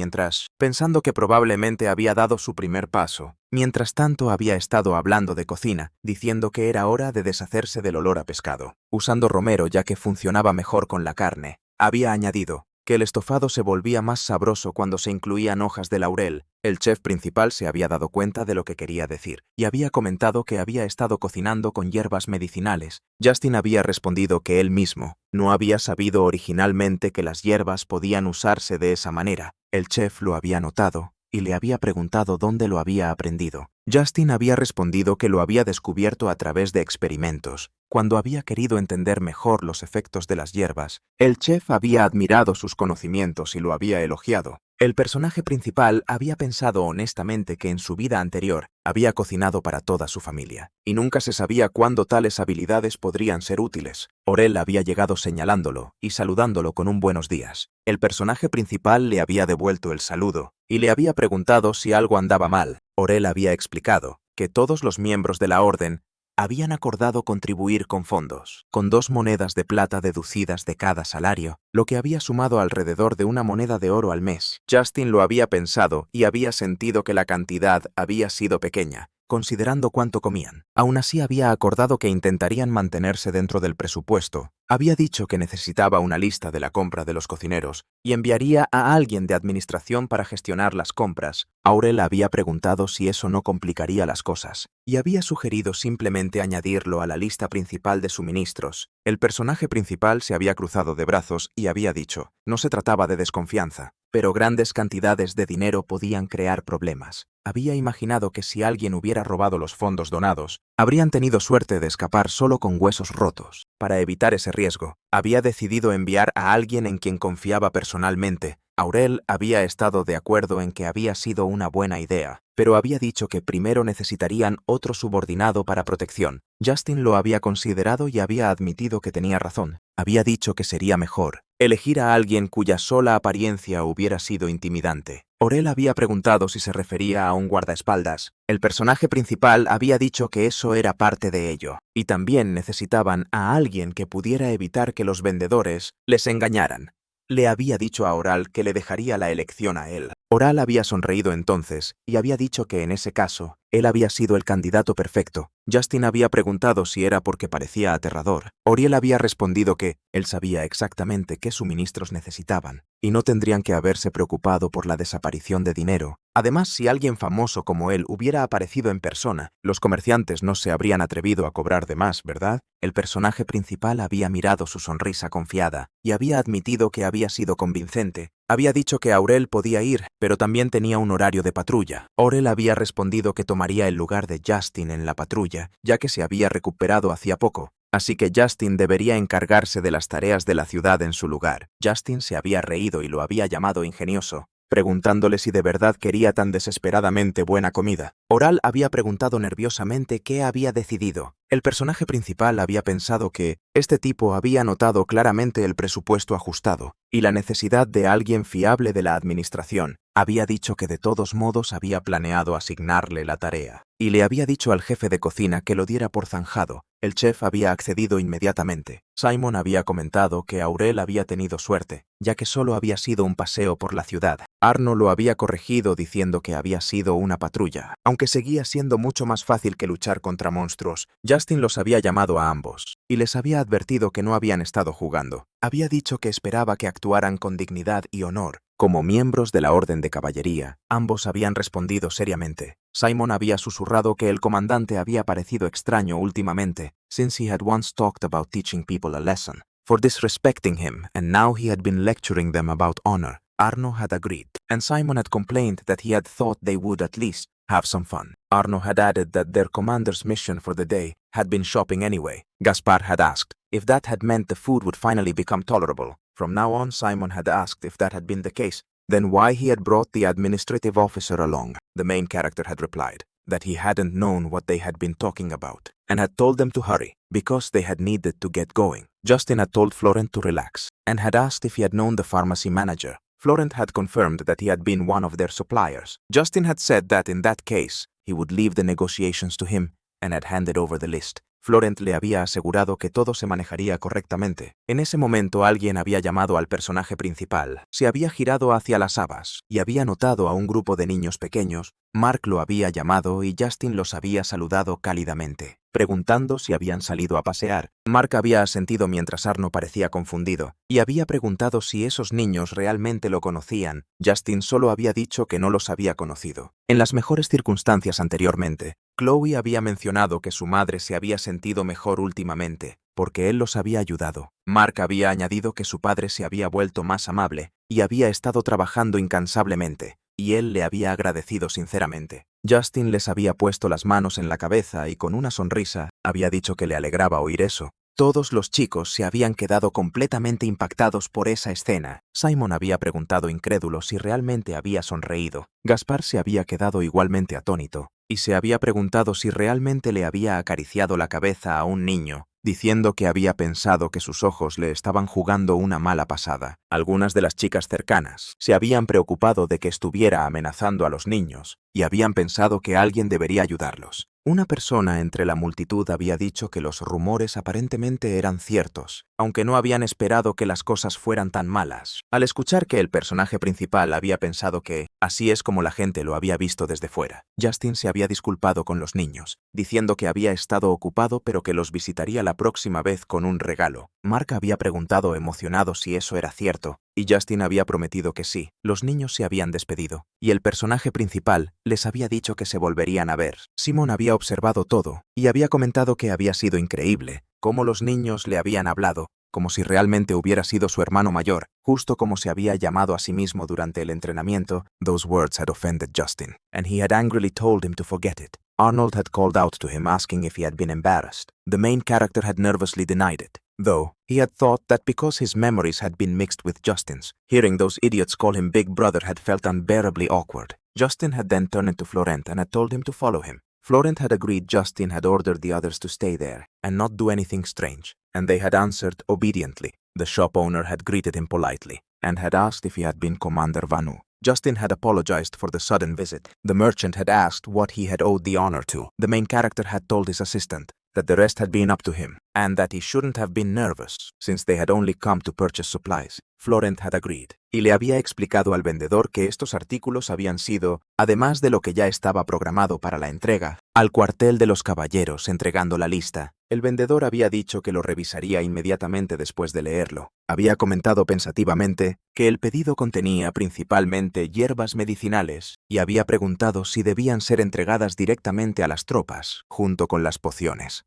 pensando que probablemente había dado su primer paso. Mientras tanto había estado hablando de cocina, diciendo que era hora de deshacerse del olor a pescado, usando romero ya que funcionaba mejor con la carne. Había añadido que el estofado se volvía más sabroso cuando se incluían hojas de laurel. El chef principal se había dado cuenta de lo que quería decir y había comentado que había estado cocinando con hierbas medicinales. Justin había respondido que él mismo no había sabido originalmente que las hierbas podían usarse de esa manera. El chef lo había notado y le había preguntado dónde lo había aprendido. Justin había respondido que lo había descubierto a través de experimentos. Cuando había querido entender mejor los efectos de las hierbas, el chef había admirado sus conocimientos y lo había elogiado. El personaje principal había pensado honestamente que en su vida anterior había cocinado para toda su familia, y nunca se sabía cuándo tales habilidades podrían ser útiles. Orel había llegado señalándolo y saludándolo con un buenos días. El personaje principal le había devuelto el saludo y le había preguntado si algo andaba mal. Orel había explicado que todos los miembros de la orden habían acordado contribuir con fondos, con 2 monedas de plata deducidas de cada salario, lo que había sumado alrededor de 1 moneda de oro al mes. Justin lo había pensado y había sentido que la cantidad había sido pequeña, considerando cuánto comían. Aún así había acordado que intentarían mantenerse dentro del presupuesto. Había dicho que necesitaba una lista de la compra de los cocineros y enviaría a alguien de administración para gestionar las compras. Aurel había preguntado si eso no complicaría las cosas y había sugerido simplemente añadirlo a la lista principal de suministros. El personaje principal se había cruzado de brazos y había dicho, no se trataba de desconfianza, pero grandes cantidades de dinero podían crear problemas. Había imaginado que si alguien hubiera robado los fondos donados, habrían tenido suerte de escapar solo con huesos rotos. Para evitar ese riesgo, había decidido enviar a alguien en quien confiaba personalmente. Aurel había estado de acuerdo en que había sido una buena idea, pero había dicho que primero necesitarían otro subordinado para protección. Justin lo había considerado y había admitido que tenía razón. Había dicho que sería mejor elegir a alguien cuya sola apariencia hubiera sido intimidante. Orel había preguntado si se refería a un guardaespaldas. El personaje principal había dicho que eso era parte de ello, y también necesitaban a alguien que pudiera evitar que los vendedores les engañaran. Le había dicho a Oral que le dejaría la elección a él. Oral había sonreído entonces y había dicho que en ese caso, él había sido el candidato perfecto. Justin había preguntado si era porque parecía aterrador. Oriel había respondido que él sabía exactamente qué suministros necesitaban y no tendrían que haberse preocupado por la desaparición de dinero. Además, si alguien famoso como él hubiera aparecido en persona, los comerciantes no se habrían atrevido a cobrar de más, ¿verdad? El personaje principal había mirado su sonrisa confiada y había admitido que había sido convincente. Había dicho que Aurel podía ir, pero también tenía un horario de patrulla. Aurel había respondido que tomaría el lugar de Justin en la patrulla, ya que se había recuperado hacía poco. Así que Justin debería encargarse de las tareas de la ciudad en su lugar. Justin se había reído y lo había llamado ingenioso, preguntándole si de verdad quería tan desesperadamente buena comida. Oral había preguntado nerviosamente qué había decidido. El personaje principal había pensado que este tipo había notado claramente el presupuesto ajustado y la necesidad de alguien fiable de la administración. Había dicho que de todos modos había planeado asignarle la tarea y le había dicho al jefe de cocina que lo diera por zanjado. El chef había accedido inmediatamente. Simon había comentado que Aurel había tenido suerte, ya que solo había sido un paseo por la ciudad. Arno lo había corregido diciendo que había sido una patrulla, aunque seguía siendo mucho más fácil que luchar contra monstruos. Justin los había llamado a ambos y les había advertido que no habían estado jugando. Había dicho que esperaba que actuaran con dignidad y honor. Como miembros de la Orden de Caballería, ambos habían respondido seriamente. Simon había susurrado que el comandante había parecido extraño últimamente, since he had once talked about teaching people a lesson for disrespecting him, and now he had been lecturing them about honor. Arno had agreed, and Simon had complained that he had thought they would at least have some fun. Arno had added that their commander's mission for the day had been shopping anyway. Gaspar had asked if that had meant the food would finally become tolerable. From now on, Simon had asked if that had been the case, then why he had brought the administrative officer along. The main character had replied that he hadn't known what they had been talking about, and had told them to hurry, because they had needed to get going. Justin had told Florent to relax, and had asked if he had known the pharmacy manager. Florent had confirmed that he had been one of their suppliers. Justin had said that in that case, he would leave the negotiations to him, and had handed over the list. Florent le había asegurado que todo se manejaría correctamente. En ese momento alguien había llamado al personaje principal. Se había girado hacia las habas y había notado a un grupo de niños pequeños Mark lo había llamado y Justin los había saludado cálidamente, preguntando si habían salido a pasear. Mark había asentido mientras Arno parecía confundido, y había preguntado si esos niños realmente lo conocían. Justin solo había dicho que no los había conocido. En las mejores circunstancias anteriormente, Chloe había mencionado que su madre se había sentido mejor últimamente, porque él los había ayudado. Mark había añadido que su padre se había vuelto más amable, y había estado trabajando incansablemente, y él le había agradecido sinceramente. Justin les había puesto las manos en la cabeza y con una sonrisa había dicho que le alegraba oír eso. Todos los chicos se habían quedado completamente impactados por esa escena. Simon había preguntado incrédulo si realmente había sonreído. Gaspar se había quedado igualmente atónito, y se había preguntado si realmente le había acariciado la cabeza a un niño, diciendo que había pensado que sus ojos le estaban jugando una mala pasada. Algunas de las chicas cercanas se habían preocupado de que estuviera amenazando a los niños, y habían pensado que alguien debería ayudarlos. Una persona entre la multitud había dicho que los rumores aparentemente eran ciertos, aunque no habían esperado que las cosas fueran tan malas. Al escuchar que el personaje principal había pensado que así es como la gente lo había visto desde fuera, Justin se había disculpado con los niños, diciendo que había estado ocupado pero que los visitaría la próxima vez con un regalo. Mark había preguntado emocionado si eso era cierto, y Justin había prometido que sí. Los niños se habían despedido, y el personaje principal les había dicho que se volverían a ver. Simon había observado todo, y había comentado que había sido increíble, cómo los niños le habían hablado, como si realmente hubiera sido su hermano mayor, justo como se había llamado a sí mismo durante el entrenamiento. Those words had offended Justin, and he had angrily told him to forget it. Arnold had called out to him asking if he had been embarrassed. The main character had nervously denied it, though he had thought that because his memories had been mixed with Justin's, hearing those idiots call him Big Brother had felt unbearably awkward. Justin had then turned to Florent and had told him to follow him. Florent had agreed Justin had ordered the others to stay there and not do anything strange, and they had answered obediently. The shop owner had greeted him politely and had asked if he had been Commander Vanu. Justin had apologized for the sudden visit. The merchant had asked what he had owed the honor to. The main character had told his assistant that the rest had been up to him, and that he shouldn't have been nervous, since they had only come to purchase supplies. Florent had agreed, y le había explicado al vendedor que estos artículos habían sido, además de lo que ya estaba programado para la entrega, al cuartel de los caballeros entregando la lista. El vendedor había dicho que lo revisaría inmediatamente después de leerlo. Había comentado pensativamente que el pedido contenía principalmente hierbas medicinales y había preguntado si debían ser entregadas directamente a las tropas, junto con las pociones.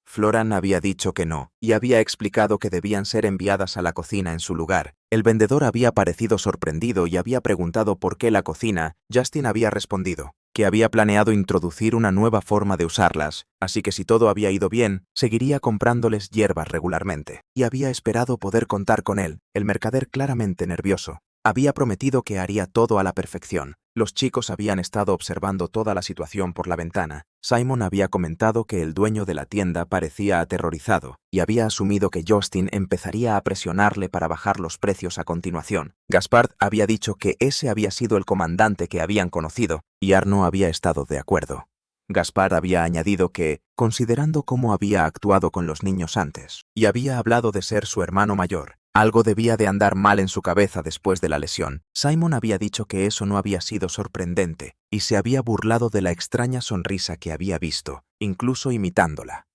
Florent había dicho que no, y había explicado que debían ser enviadas a la cocina en su lugar. El vendedor había parecido sorprendido y había preguntado por qué la cocina. Justin había respondido que había planeado introducir una nueva forma de usarlas, así que si todo había ido bien, seguiría comprándoles hierbas regularmente. Y había esperado poder contar con él. El mercader, claramente nervioso, había prometido que haría todo a la perfección. Los chicos habían estado observando toda la situación por la ventana. Simon había comentado que el dueño de la tienda parecía aterrorizado y había asumido que Justin empezaría a presionarle para bajar los precios a continuación. Gaspard había dicho que ese había sido el comandante que habían conocido y Arno había estado de acuerdo. Gaspard había añadido que, considerando cómo había actuado con los niños antes, y había hablado de ser su hermano mayor, algo debía de andar mal en su cabeza después de la lesión. Simon había dicho que eso no había sido sorprendente, y se había burlado de la extraña sonrisa que había visto, incluso imitándola.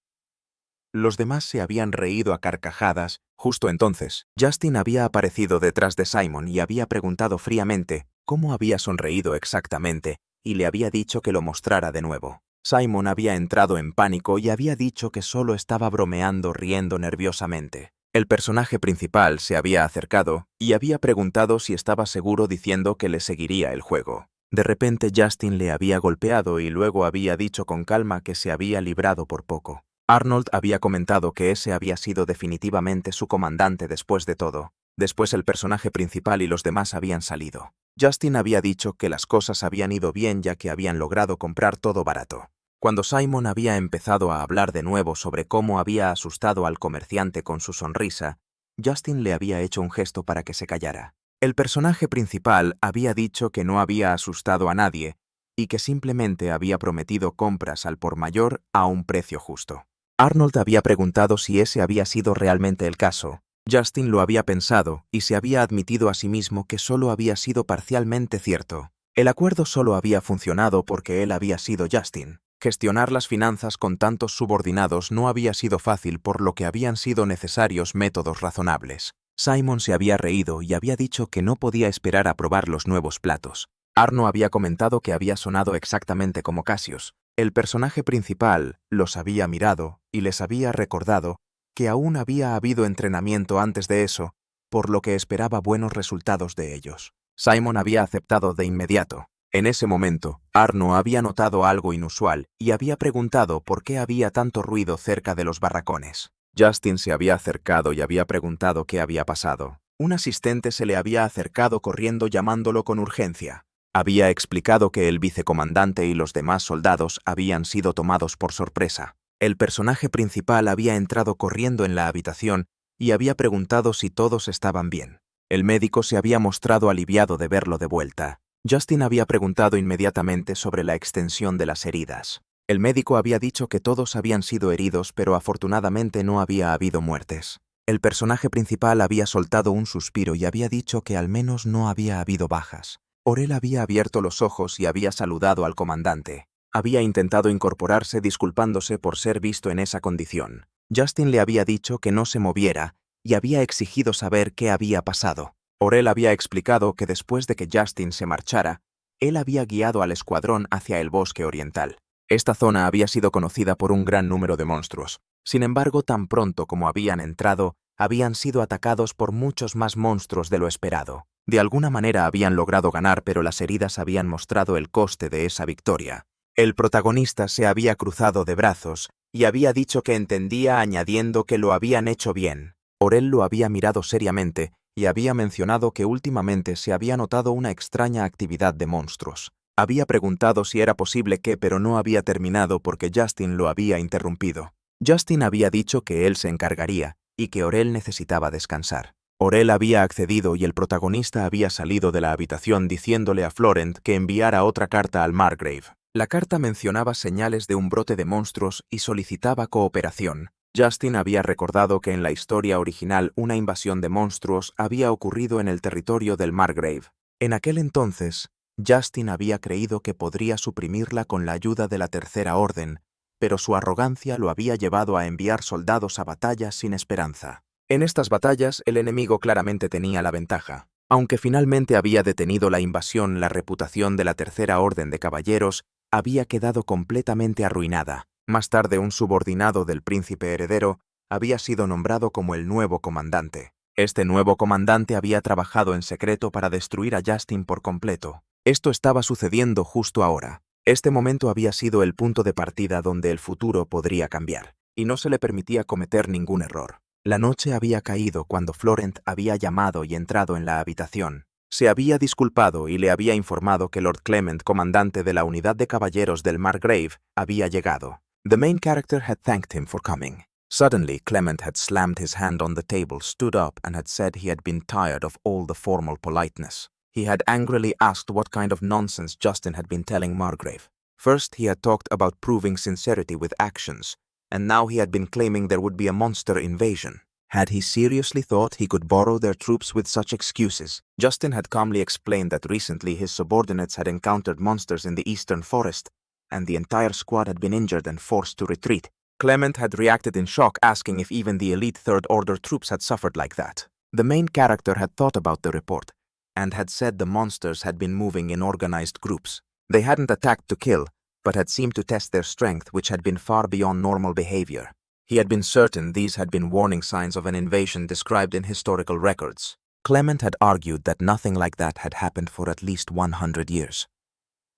Los demás se habían reído a carcajadas. Justo entonces, Justin había aparecido detrás de Simon y había preguntado fríamente cómo había sonreído exactamente, y le había dicho que lo mostrara de nuevo. Simon había entrado en pánico y había dicho que solo estaba bromeando, riendo nerviosamente. El personaje principal se había acercado y había preguntado si estaba seguro, diciendo que le seguiría el juego. De repente Justin le había golpeado y luego había dicho con calma que se había librado por poco. Arnold había comentado que ese había sido definitivamente su comandante después de todo. Después el personaje principal y los demás habían salido. Justin había dicho que las cosas habían ido bien ya que habían logrado comprar todo barato. Cuando Simon había empezado a hablar de nuevo sobre cómo había asustado al comerciante con su sonrisa, Justin le había hecho un gesto para que se callara. El personaje principal había dicho que no había asustado a nadie y que simplemente había prometido compras al por mayor a un precio justo. Arnold había preguntado si ese había sido realmente el caso. Justin lo había pensado y se había admitido a sí mismo que solo había sido parcialmente cierto. El acuerdo solo había funcionado porque él había sido Justin. Gestionar las finanzas con tantos subordinados no había sido fácil, por lo que habían sido necesarios métodos razonables. Simon se había reído y había dicho que no podía esperar a probar los nuevos platos. Arno había comentado que había sonado exactamente como Cassius. El personaje principal los había mirado y les había recordado que aún había habido entrenamiento antes de eso, por lo que esperaba buenos resultados de ellos. Simon había aceptado de inmediato. En ese momento, Arno había notado algo inusual y había preguntado por qué había tanto ruido cerca de los barracones. Justin se había acercado y había preguntado qué había pasado. Un asistente se le había acercado corriendo llamándolo con urgencia. Había explicado que el vicecomandante y los demás soldados habían sido tomados por sorpresa. El personaje principal había entrado corriendo en la habitación y había preguntado si todos estaban bien. El médico se había mostrado aliviado de verlo de vuelta. Justin había preguntado inmediatamente sobre la extensión de las heridas. El médico había dicho que todos habían sido heridos, pero afortunadamente no había habido muertes. El personaje principal había soltado un suspiro y había dicho que al menos no había habido bajas. Orel había abierto los ojos y había saludado al comandante. Había intentado incorporarse disculpándose por ser visto en esa condición. Justin le había dicho que no se moviera y había exigido saber qué había pasado. Orel había explicado que después de que Justin se marchara, él había guiado al escuadrón hacia el bosque oriental. Esta zona había sido conocida por un gran número de monstruos. Sin embargo, tan pronto como habían entrado, habían sido atacados por muchos más monstruos de lo esperado. De alguna manera habían logrado ganar, pero las heridas habían mostrado el coste de esa victoria. El protagonista se había cruzado de brazos y había dicho que entendía, añadiendo que lo habían hecho bien. Orel lo había mirado seriamente y había mencionado que últimamente se había notado una extraña actividad de monstruos. Había preguntado si era posible que, pero no había terminado porque Justin lo había interrumpido. Justin había dicho que él se encargaría y que Orel necesitaba descansar. Orel había accedido y el protagonista había salido de la habitación diciéndole a Florent que enviara otra carta al Margrave. La carta mencionaba señales de un brote de monstruos y solicitaba cooperación. Justin había recordado que en la historia original una invasión de monstruos había ocurrido en el territorio del Margrave. En aquel entonces, Justin había creído que podría suprimirla con la ayuda de la Tercera Orden, pero su arrogancia lo había llevado a enviar soldados a batallas sin esperanza. En estas batallas, el enemigo claramente tenía la ventaja. Aunque finalmente había detenido la invasión, la reputación de la Tercera Orden de Caballeros había quedado completamente arruinada. Más tarde, un subordinado del príncipe heredero había sido nombrado como el nuevo comandante. Este nuevo comandante había trabajado en secreto para destruir a Justin por completo. Esto estaba sucediendo justo ahora. Este momento había sido el punto de partida donde el futuro podría cambiar, y no se le permitía cometer ningún error. La noche había caído cuando Florent había llamado y entrado en la habitación. Se había disculpado y le había informado que Lord Clement, comandante de la unidad de caballeros del Margrave, había llegado. The main character had thanked him for coming. Suddenly, Clement had slammed his hand on the table, stood up, and had said he had been tired of all the formal politeness. He had angrily asked what kind of nonsense Justin had been telling Margrave. First, he had talked about proving sincerity with actions, and now he had been claiming there would be a monster invasion. Had he seriously thought he could borrow their troops with such excuses? Justin had calmly explained that recently his subordinates had encountered monsters in the eastern forest, and the entire squad had been injured and forced to retreat. Clement had reacted in shock, asking if even the elite Third Order troops had suffered like that. The main character had thought about the report, and had said the monsters had been moving in organized groups. They hadn't attacked to kill, but had seemed to test their strength, which had been far beyond normal behavior. He had been certain these had been warning signs of an invasion described in historical records. Clement had argued that nothing like that had happened for at least 100 years.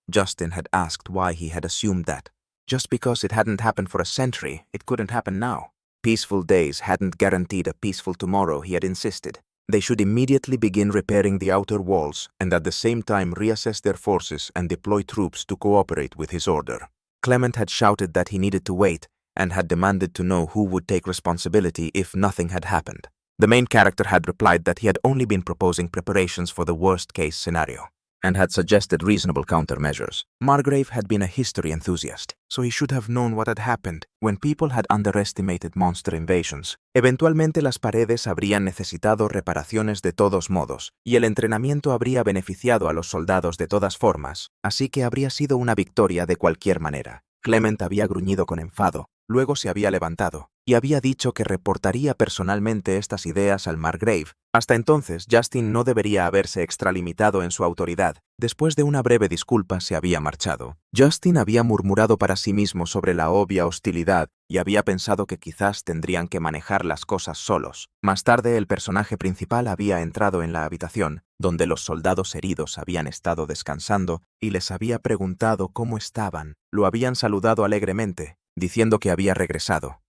Justin had asked why he had assumed that. Just because it hadn't happened for a century, it couldn't happen now. Peaceful days hadn't guaranteed a peaceful tomorrow, he had insisted. They should immediately begin repairing the outer walls and at the same time reassess their forces and deploy troops to cooperate with his order. Clement had shouted that he needed to wait and had demanded to know who would take responsibility if nothing had happened. The main character had replied that he had only been proposing preparations for the worst-case scenario. and had suggested reasonable countermeasures. Margrave had been a history enthusiast, so he should have known what had happened when people had underestimated monster invasions. Eventualmente las paredes habrían necesitado reparaciones de todos modos, y el entrenamiento habría beneficiado a los soldados de todas formas, así que habría sido una victoria de cualquier manera. Clement había gruñido con enfado, luego se había levantado, y había dicho que reportaría personalmente estas ideas al Margrave. Hasta entonces, Justin no debería haberse extralimitado en su autoridad. Después de una breve disculpa, se había marchado. Justin había murmurado para sí mismo sobre la obvia hostilidad y había pensado que quizás tendrían que manejar las cosas solos. Más tarde, el personaje principal había entrado en la habitación, donde los soldados heridos habían estado descansando, y les había preguntado cómo estaban. Lo habían saludado alegremente, diciendo que había regresado.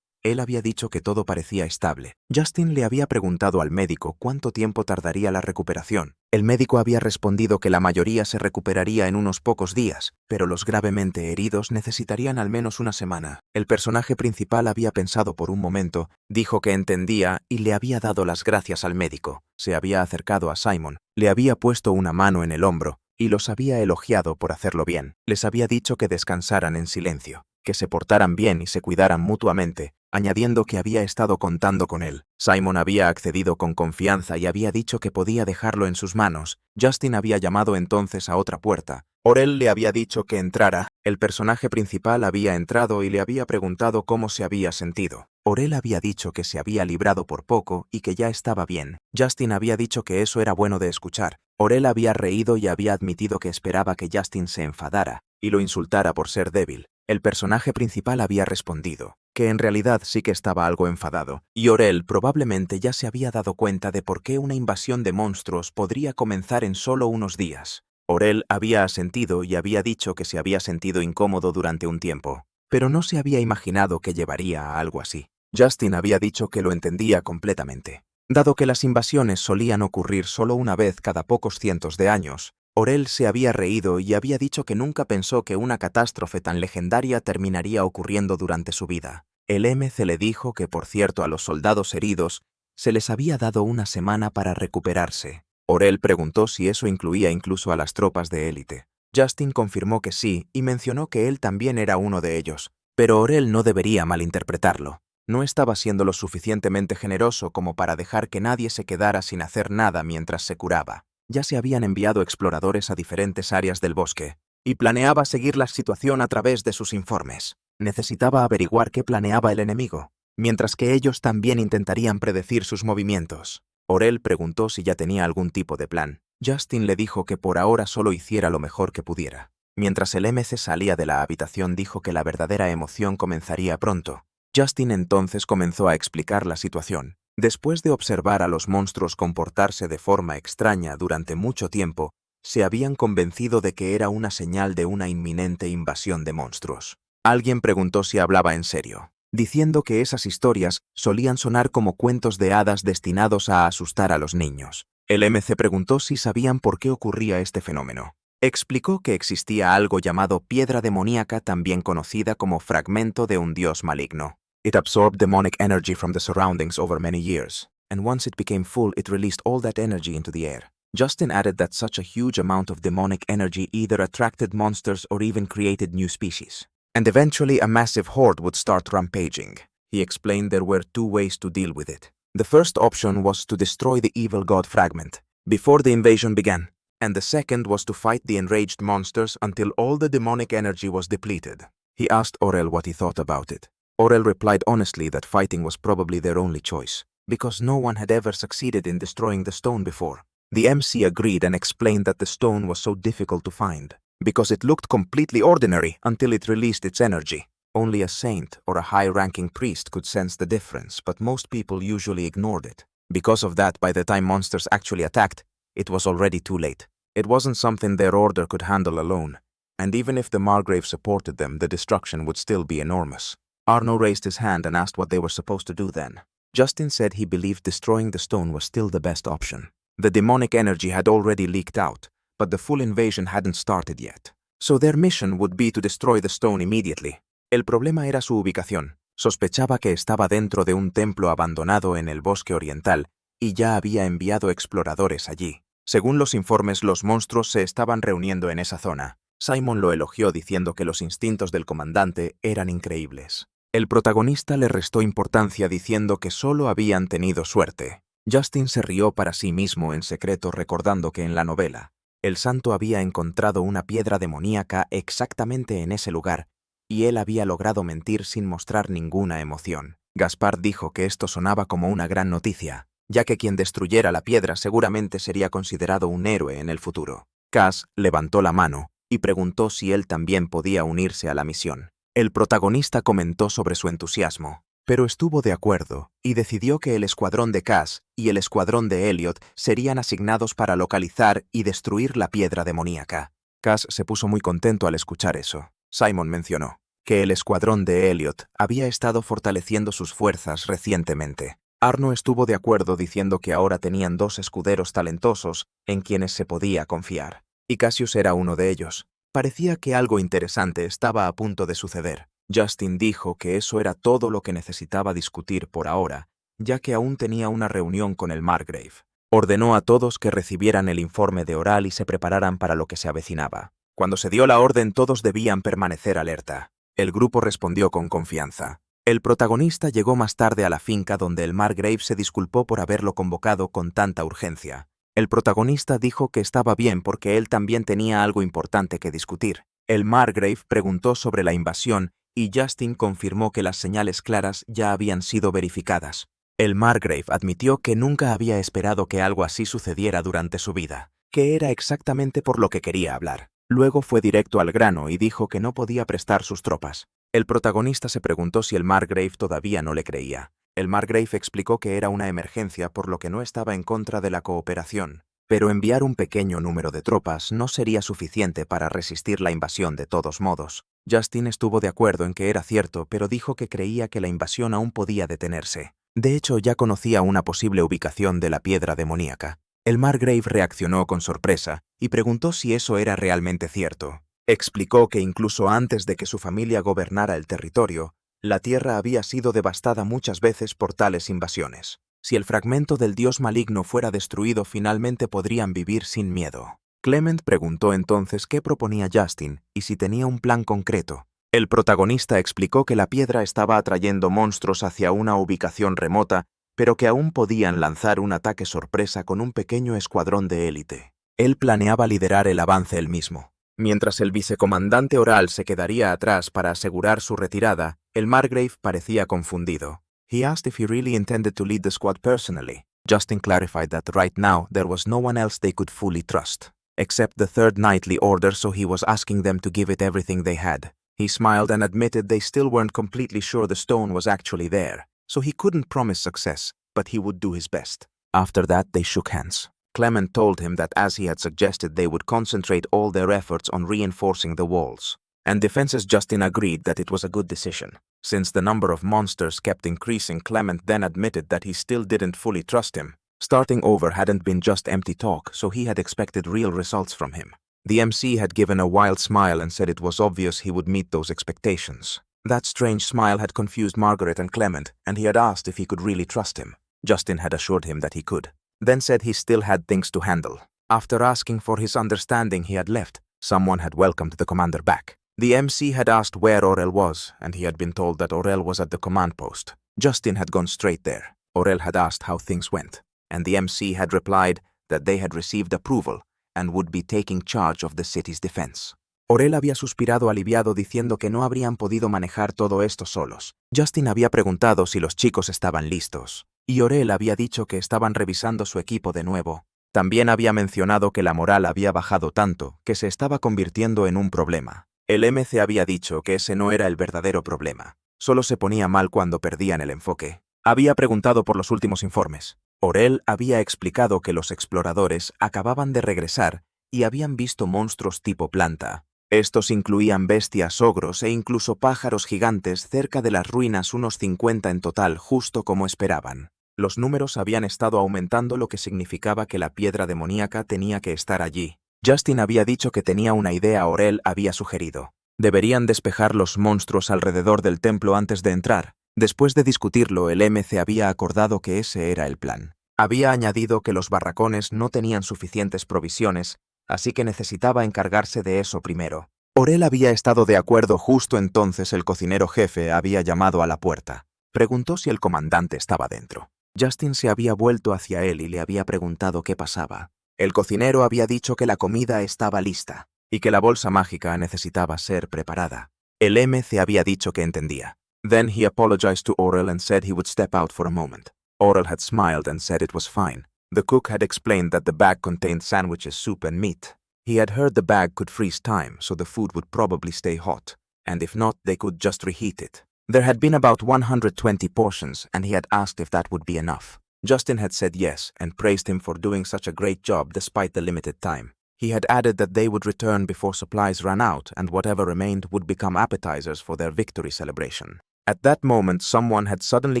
Él había dicho que todo parecía estable. Justin le había preguntado al médico cuánto tiempo tardaría la recuperación. El médico había respondido que la mayoría se recuperaría en unos pocos días, pero los gravemente heridos necesitarían al menos una semana. El personaje principal había pensado por un momento, dijo que entendía y le había dado las gracias al médico. Se había acercado a Simon, le había puesto una mano en el hombro y los había elogiado por hacerlo bien. Les había dicho que descansaran en silencio, que se portaran bien y se cuidaran mutuamente, añadiendo que había estado contando con él. Simon había accedido con confianza y había dicho que podía dejarlo en sus manos. Justin había llamado entonces a otra puerta. Orell le había dicho que entrara. El personaje principal había entrado y le había preguntado cómo se había sentido. Orell había dicho que se había librado por poco y que ya estaba bien. Justin había dicho que eso era bueno de escuchar. Orell había reído y había admitido que esperaba que Justin se enfadara y lo insultara por ser débil. El personaje principal había respondido que en realidad sí que estaba algo enfadado, y Orell probablemente ya se había dado cuenta de por qué una invasión de monstruos podría comenzar en solo unos días. Orell había asentido y había dicho que se había sentido incómodo durante un tiempo, pero no se había imaginado que llevaría a algo así. Justin había dicho que lo entendía completamente. Dado que las invasiones solían ocurrir solo una vez cada pocos cientos de años, Orell se había reído y había dicho que nunca pensó que una catástrofe tan legendaria terminaría ocurriendo durante su vida. El MC le dijo que, por cierto, a los soldados heridos se les había dado una semana para recuperarse. Orell preguntó si eso incluía incluso a las tropas de élite. Justin confirmó que sí y mencionó que él también era uno de ellos, pero Orell no debería malinterpretarlo. No estaba siendo lo suficientemente generoso como para dejar que nadie se quedara sin hacer nada mientras se curaba. Ya se habían enviado exploradores a diferentes áreas del bosque, y planeaba seguir la situación a través de sus informes. Necesitaba averiguar qué planeaba el enemigo, mientras que ellos también intentarían predecir sus movimientos. Orell preguntó si ya tenía algún tipo de plan. Justin le dijo que por ahora solo hiciera lo mejor que pudiera. Mientras el MC salía de la habitación, dijo que la verdadera emoción comenzaría pronto. Justin entonces comenzó a explicar la situación. Después de observar a los monstruos comportarse de forma extraña durante mucho tiempo, se habían convencido de que era una señal de una inminente invasión de monstruos. Alguien preguntó si hablaba en serio, diciendo que esas historias solían sonar como cuentos de hadas destinados a asustar a los niños. El MC preguntó si sabían por qué ocurría este fenómeno. Explicó que existía algo llamado piedra demoníaca, también conocida como fragmento de un dios maligno. It absorbed demonic energy from the surroundings over many years, and once it became full, it released all that energy into the air. Justin added that such a huge amount of demonic energy either attracted monsters or even created new species. And eventually a massive horde would start rampaging. He explained there were two ways to deal with it. The first option was to destroy the evil god fragment before the invasion began, and the second was to fight the enraged monsters until all the demonic energy was depleted. He asked Orell what he thought about it. Orell replied honestly that fighting was probably their only choice, because no one had ever succeeded in destroying the stone before. The MC agreed and explained that the stone was so difficult to find, because it looked completely ordinary until it released its energy. Only a saint or a high-ranking priest could sense the difference, but most people usually ignored it. Because of that, by the time monsters actually attacked, it was already too late. It wasn't something their order could handle alone, and even if the Margrave supported them, the destruction would still be enormous. Arno raised his hand and asked what they were supposed to do then. Justin said he believed destroying the stone was still the best option. The demonic energy had already leaked out, but the full invasion hadn't started yet. So their mission would be to destroy the stone immediately. El problema era su ubicación. Sospechaba que estaba dentro de un templo abandonado en el bosque oriental y ya había enviado exploradores allí. Según los informes, los monstruos se estaban reuniendo en esa zona. Simon lo elogió diciendo que los instintos del comandante eran increíbles. El protagonista le restó importancia diciendo que solo habían tenido suerte. Justin se rió para sí mismo en secreto recordando que en la novela, el santo había encontrado una piedra demoníaca exactamente en ese lugar, y él había logrado mentir sin mostrar ninguna emoción. Gaspard dijo que esto sonaba como una gran noticia, ya que quien destruyera la piedra seguramente sería considerado un héroe en el futuro. Cass levantó la mano y preguntó si él también podía unirse a la misión. El protagonista comentó sobre su entusiasmo, pero estuvo de acuerdo y decidió que el escuadrón de Cass y el escuadrón de Elliot serían asignados para localizar y destruir la piedra demoníaca. Cass se puso muy contento al escuchar eso. Simon mencionó que el escuadrón de Elliot había estado fortaleciendo sus fuerzas recientemente. Arno estuvo de acuerdo diciendo que ahora tenían 2 escuderos talentosos en quienes se podía confiar, y Cassius era uno de ellos. Parecía que algo interesante estaba a punto de suceder. Justin dijo que eso era todo lo que necesitaba discutir por ahora, ya que aún tenía una reunión con el Margrave. Ordenó a todos que recibieran el informe de Oral y se prepararan para lo que se avecinaba. Cuando se dio la orden, todos debían permanecer alerta. El grupo respondió con confianza. El protagonista llegó más tarde a la finca donde el Margrave se disculpó por haberlo convocado con tanta urgencia. El protagonista dijo que estaba bien porque él también tenía algo importante que discutir. El Margrave preguntó sobre la invasión y Justin confirmó que las señales claras ya habían sido verificadas. El Margrave admitió que nunca había esperado que algo así sucediera durante su vida, que era exactamente por lo que quería hablar. Luego fue directo al grano y dijo que no podía prestar sus tropas. El protagonista se preguntó si el Margrave todavía no le creía. El Margrave explicó que era una emergencia por lo que no estaba en contra de la cooperación, pero enviar un pequeño número de tropas no sería suficiente para resistir la invasión de todos modos. Justin estuvo de acuerdo en que era cierto, pero dijo que creía que la invasión aún podía detenerse. De hecho, ya conocía una posible ubicación de la piedra demoníaca. El Margrave reaccionó con sorpresa y preguntó si eso era realmente cierto. Explicó que incluso antes de que su familia gobernara el territorio, la tierra había sido devastada muchas veces por tales invasiones. Si el fragmento del dios maligno fuera destruido, finalmente podrían vivir sin miedo. Clement preguntó entonces qué proponía Justin y si tenía un plan concreto. El protagonista explicó que la piedra estaba atrayendo monstruos hacia una ubicación remota, pero que aún podían lanzar un ataque sorpresa con un pequeño escuadrón de élite. Él planeaba liderar el avance él mismo. Mientras el vicecomandante Oral se quedaría atrás para asegurar su retirada, el Margrave parecía confundido. He asked if he really intended to lead the squad personally. Justin clarified that right now there was no one else they could fully trust, except the third nightly order, so he was asking them to give it everything they had. He smiled and admitted they still weren't completely sure the stone was actually there, so he couldn't promise success, but he would do his best. After that, they shook hands. Clement told him that as he had suggested, they would concentrate all their efforts on reinforcing the walls and defenses. Justin agreed that it was a good decision. Since the number of monsters kept increasing, Clement then admitted that he still didn't fully trust him. Starting over hadn't been just empty talk, so he had expected real results from him. The MC had given a wild smile and said it was obvious he would meet those expectations. That strange smile had confused Margaret and Clement, and he had asked if he could really trust him. Justin had assured him that he could, then said he still had things to handle. After asking for his understanding, he had left. Someone had welcomed the commander back. The MC had asked where Aurel was, and he had been told that Aurel was at the command post. Justin had gone straight there. Aurel had asked how things went, and the MC had replied that they had received approval and would be taking charge of the city's defense. Aurel había suspirado aliviado diciendo que no habrían podido manejar todo esto solos. Justin había preguntado si los chicos estaban listos, y Aurel había dicho que estaban revisando su equipo de nuevo. También había mencionado que la moral había bajado tanto que se estaba convirtiendo en un problema. El MC había dicho que ese no era el verdadero problema. Solo se ponía mal cuando perdían el enfoque. Había preguntado por los últimos informes. Aurel había explicado que los exploradores acababan de regresar y habían visto monstruos tipo planta. Estos incluían bestias, ogros e incluso pájaros gigantes cerca de las ruinas, unos 50 en total, justo como esperaban. Los números habían estado aumentando, lo que significaba que la piedra demoníaca tenía que estar allí. Justin había dicho que tenía una idea. Aurel había sugerido: deberían despejar los monstruos alrededor del templo antes de entrar. Después de discutirlo, el MC había acordado que ese era el plan. Había añadido que los barracones no tenían suficientes provisiones, así que necesitaba encargarse de eso primero. Orel había estado de acuerdo. Justo entonces el cocinero jefe había llamado a la puerta. Preguntó si el comandante estaba dentro. Justin se había vuelto hacia él y le había preguntado qué pasaba. El cocinero había dicho que la comida estaba lista y que la bolsa mágica necesitaba ser preparada. El MC había dicho que entendía. Then he apologized to Orel and said he would step out for a moment. Orel had smiled and said it was fine. The cook had explained that the bag contained sandwiches, soup, and meat. He had heard the bag could freeze time, so the food would probably stay hot, and if not, they could just reheat it. There had been about 120 portions, and he had asked if that would be enough. Justin had said yes, and praised him for doing such a great job despite the limited time. He had added that they would return before supplies ran out, and whatever remained would become appetizers for their victory celebration. At that moment, someone had suddenly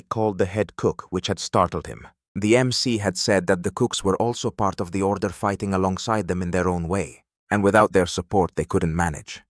called the head cook, which had startled him. The MC had said that the cooks were also part of the order, fighting alongside them in their own way, and without their support they couldn't manage.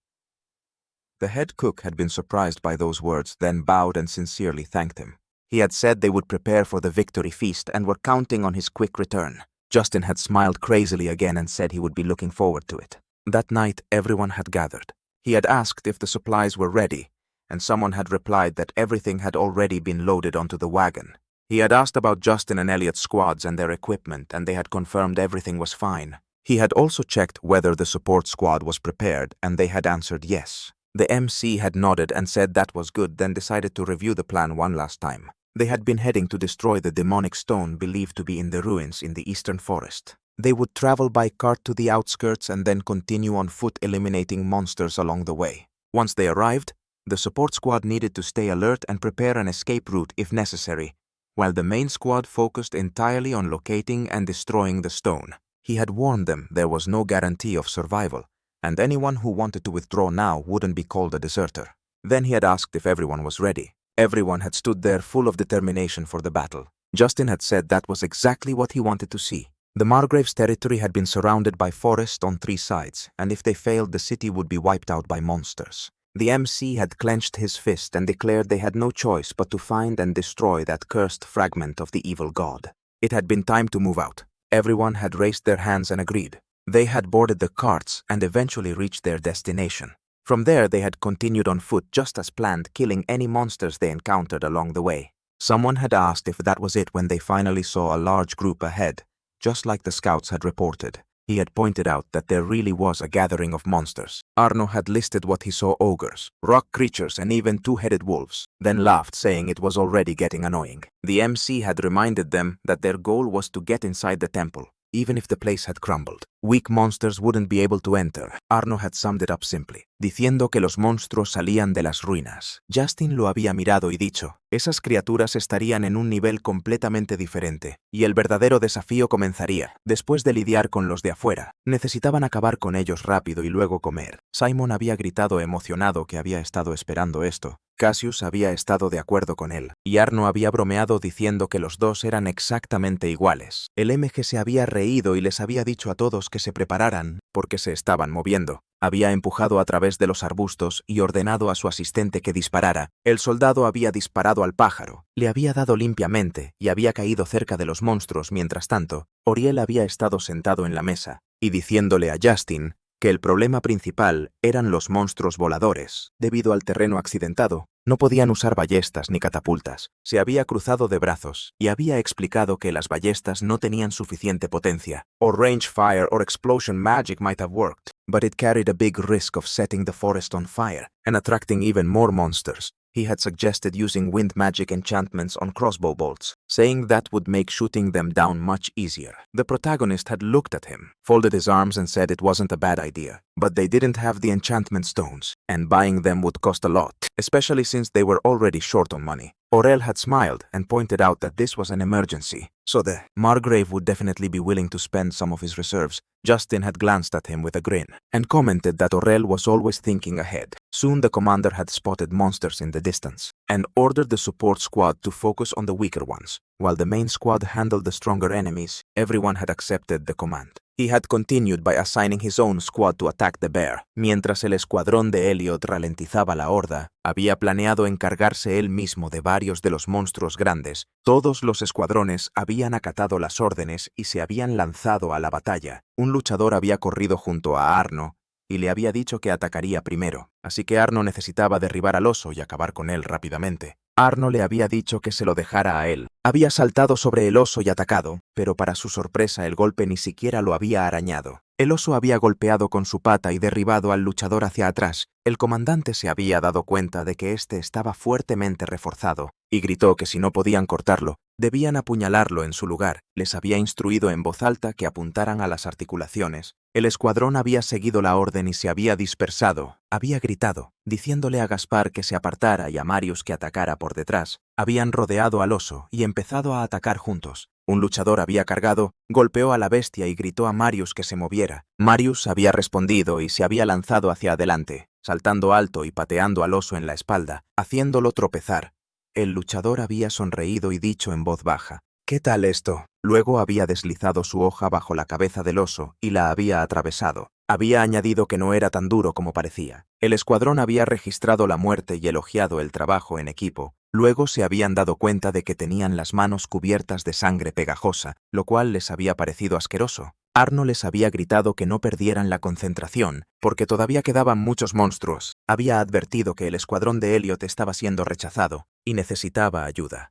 The head cook had been surprised by those words, then bowed and sincerely thanked him. He had said they would prepare for the victory feast and were counting on his quick return. Justin had smiled crazily again and said he would be looking forward to it. That night everyone had gathered. He had asked if the supplies were ready, and someone had replied that everything had already been loaded onto the wagon. He had asked about Justin and Elliot's squads and their equipment, and they had confirmed everything was fine. He had also checked whether the support squad was prepared, and they had answered yes. The MC had nodded and said that was good, then decided to review the plan one last time. They had been heading to destroy the demonic stone believed to be in the ruins in the eastern forest. They would travel by cart to the outskirts and then continue on foot, eliminating monsters along the way. Once they arrived, the support squad needed to stay alert and prepare an escape route if necessary, while the main squad focused entirely on locating and destroying the stone. He had warned them there was no guarantee of survival, and anyone who wanted to withdraw now wouldn't be called a deserter. Then he had asked if everyone was ready. Everyone had stood there full of determination for the battle. Justin had said that was exactly what he wanted to see. The Margrave's territory had been surrounded by forest on 3 sides, and if they failed, the city would be wiped out by monsters. The MC had clenched his fist and declared they had no choice but to find and destroy that cursed fragment of the evil god. It had been time to move out. Everyone had raised their hands and agreed. They had boarded the carts and eventually reached their destination. From there they had continued on foot just as planned, killing any monsters they encountered along the way. Someone had asked if that was it when they finally saw a large group ahead, just like the scouts had reported. He had pointed out that there really was a gathering of monsters. Arno had listed what he saw: ogres, rock creatures, and even 2-headed wolves, then laughed, saying it was already getting annoying. The MC had reminded them that their goal was to get inside the temple, even if the place had crumbled. Weak monsters wouldn't be able to enter. Arno had summed it up simply, diciendo que los monstruos salían de las ruinas. Justin lo había mirado y dicho, esas criaturas estarían en un nivel completamente diferente, y el verdadero desafío comenzaría. Después de lidiar con los de afuera, necesitaban acabar con ellos rápido y luego comer. Simon había gritado emocionado que había estado esperando esto. Cassius había estado de acuerdo con él, y Arno había bromeado diciendo que los dos eran exactamente iguales. El MG se había reído y les había dicho a todos que se prepararan, porque se estaban moviendo. Había empujado a través de los arbustos y ordenado a su asistente que disparara. El soldado había disparado al pájaro, le había dado limpiamente y había caído cerca de los monstruos. Mientras tanto, Oriel había estado sentado en la mesa, y diciéndole a Justin que el problema principal eran los monstruos voladores. Debido al terreno accidentado, no podían usar ballestas ni catapultas. Se había cruzado de brazos y había explicado que las ballestas no tenían suficiente potencia. Or range fire or explosion magic might have worked, but it carried a big risk of setting the forest on fire and attracting even more monsters. He had suggested using wind magic enchantments on crossbow bolts, saying that would make shooting them down much easier. The protagonist had looked at him, folded his arms and said it wasn't a bad idea, but they didn't have the enchantment stones, and buying them would cost a lot, especially since they were already short on money. Orel had smiled and pointed out that this was an emergency, so the Margrave would definitely be willing to spend some of his reserves. Justin had glanced at him with a grin and commented that Orel was always thinking ahead. Soon the commander had spotted monsters in the distance and ordered the support squad to focus on the weaker ones. While the main squad handled the stronger enemies, everyone had accepted the command. He had continued by assigning his own squad to attack the bear. Mientras el escuadrón de Elliot ralentizaba la horda, había planeado encargarse él mismo de varios de los monstruos grandes. Todos los escuadrones habían acatado las órdenes y se habían lanzado a la batalla. Un luchador había corrido junto a Arno y le había dicho que atacaría primero, así que Arno necesitaba derribar al oso y acabar con él rápidamente. Arno le había dicho que se lo dejara a él. Había saltado sobre el oso y atacado, pero para su sorpresa el golpe ni siquiera lo había arañado. El oso había golpeado con su pata y derribado al luchador hacia atrás. El comandante se había dado cuenta de que éste estaba fuertemente reforzado y gritó que si no podían cortarlo, debían apuñalarlo en su lugar. Les había instruido en voz alta que apuntaran a las articulaciones. El escuadrón había seguido la orden y se había dispersado. Había gritado, diciéndole a Gaspar que se apartara y a Marius que atacara por detrás. Habían rodeado al oso y empezado a atacar juntos. Un luchador había cargado, golpeó a la bestia y gritó a Marius que se moviera. Marius había respondido y se había lanzado hacia adelante, saltando alto y pateando al oso en la espalda, haciéndolo tropezar. El luchador había sonreído y dicho en voz baja, «¿Qué tal esto?». Luego había deslizado su hoja bajo la cabeza del oso y la había atravesado. Había añadido que no era tan duro como parecía. El escuadrón había registrado la muerte y elogiado el trabajo en equipo. Luego se habían dado cuenta de que tenían las manos cubiertas de sangre pegajosa, lo cual les había parecido asqueroso. Arno les había gritado que no perdieran la concentración, porque todavía quedaban muchos monstruos. Había advertido que el escuadrón de Elliot estaba siendo rechazado y necesitaba ayuda.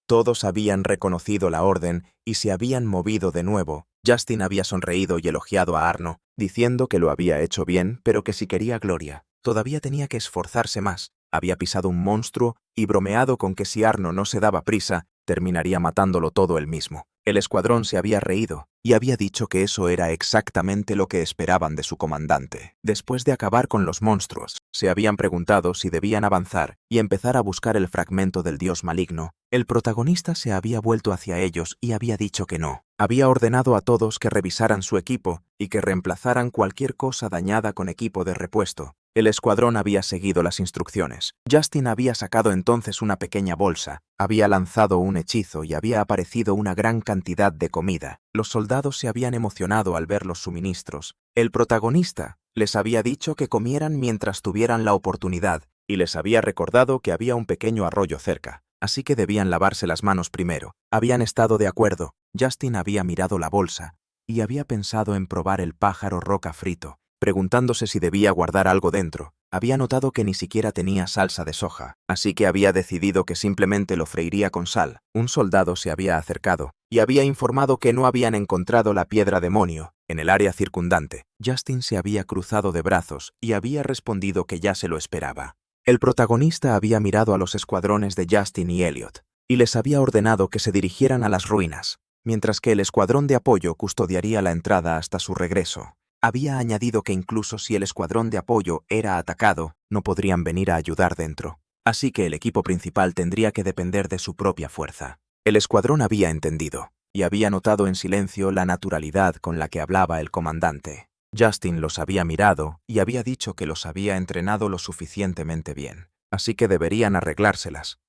Todos habían reconocido la orden y se habían movido de nuevo. Justin había sonreído y elogiado a Arno, diciendo que lo había hecho bien, pero que si quería gloria, todavía tenía que esforzarse más. Había pisado un monstruo y bromeado con que si Arno no se daba prisa, terminaría matándolo todo él mismo. El escuadrón se había reído y había dicho que eso era exactamente lo que esperaban de su comandante. Después de acabar con los monstruos, se habían preguntado si debían avanzar y empezar a buscar el fragmento del dios maligno. El protagonista se había vuelto hacia ellos y había dicho que no. Había ordenado a todos que revisaran su equipo y que reemplazaran cualquier cosa dañada con equipo de repuesto. El escuadrón había seguido las instrucciones. Justin había sacado entonces una pequeña bolsa, había lanzado un hechizo y había aparecido una gran cantidad de comida. Los soldados se habían emocionado al ver los suministros. El protagonista les había dicho que comieran mientras tuvieran la oportunidad y les había recordado que había un pequeño arroyo cerca, así que debían lavarse las manos primero. Habían estado de acuerdo. Justin había mirado la bolsa y había pensado en probar el pájaro roca frito, preguntándose si debía guardar algo dentro. Había notado que ni siquiera tenía salsa de soja, así que había decidido que simplemente lo freiría con sal. Un soldado se había acercado y había informado que no habían encontrado la piedra demonio en el área circundante. Justin se había cruzado de brazos y había respondido que ya se lo esperaba. El protagonista había mirado a los escuadrones de Justin y Elliot y les había ordenado que se dirigieran a las ruinas, mientras que el escuadrón de apoyo custodiaría la entrada hasta su regreso. Había añadido que incluso si el escuadrón de apoyo era atacado, no podrían venir a ayudar dentro, así que el equipo principal tendría que depender de su propia fuerza. El escuadrón había entendido y había notado en silencio la naturalidad con la que hablaba el comandante. Justin los había mirado y había dicho que los había entrenado lo suficientemente bien, así que deberían arreglárselas.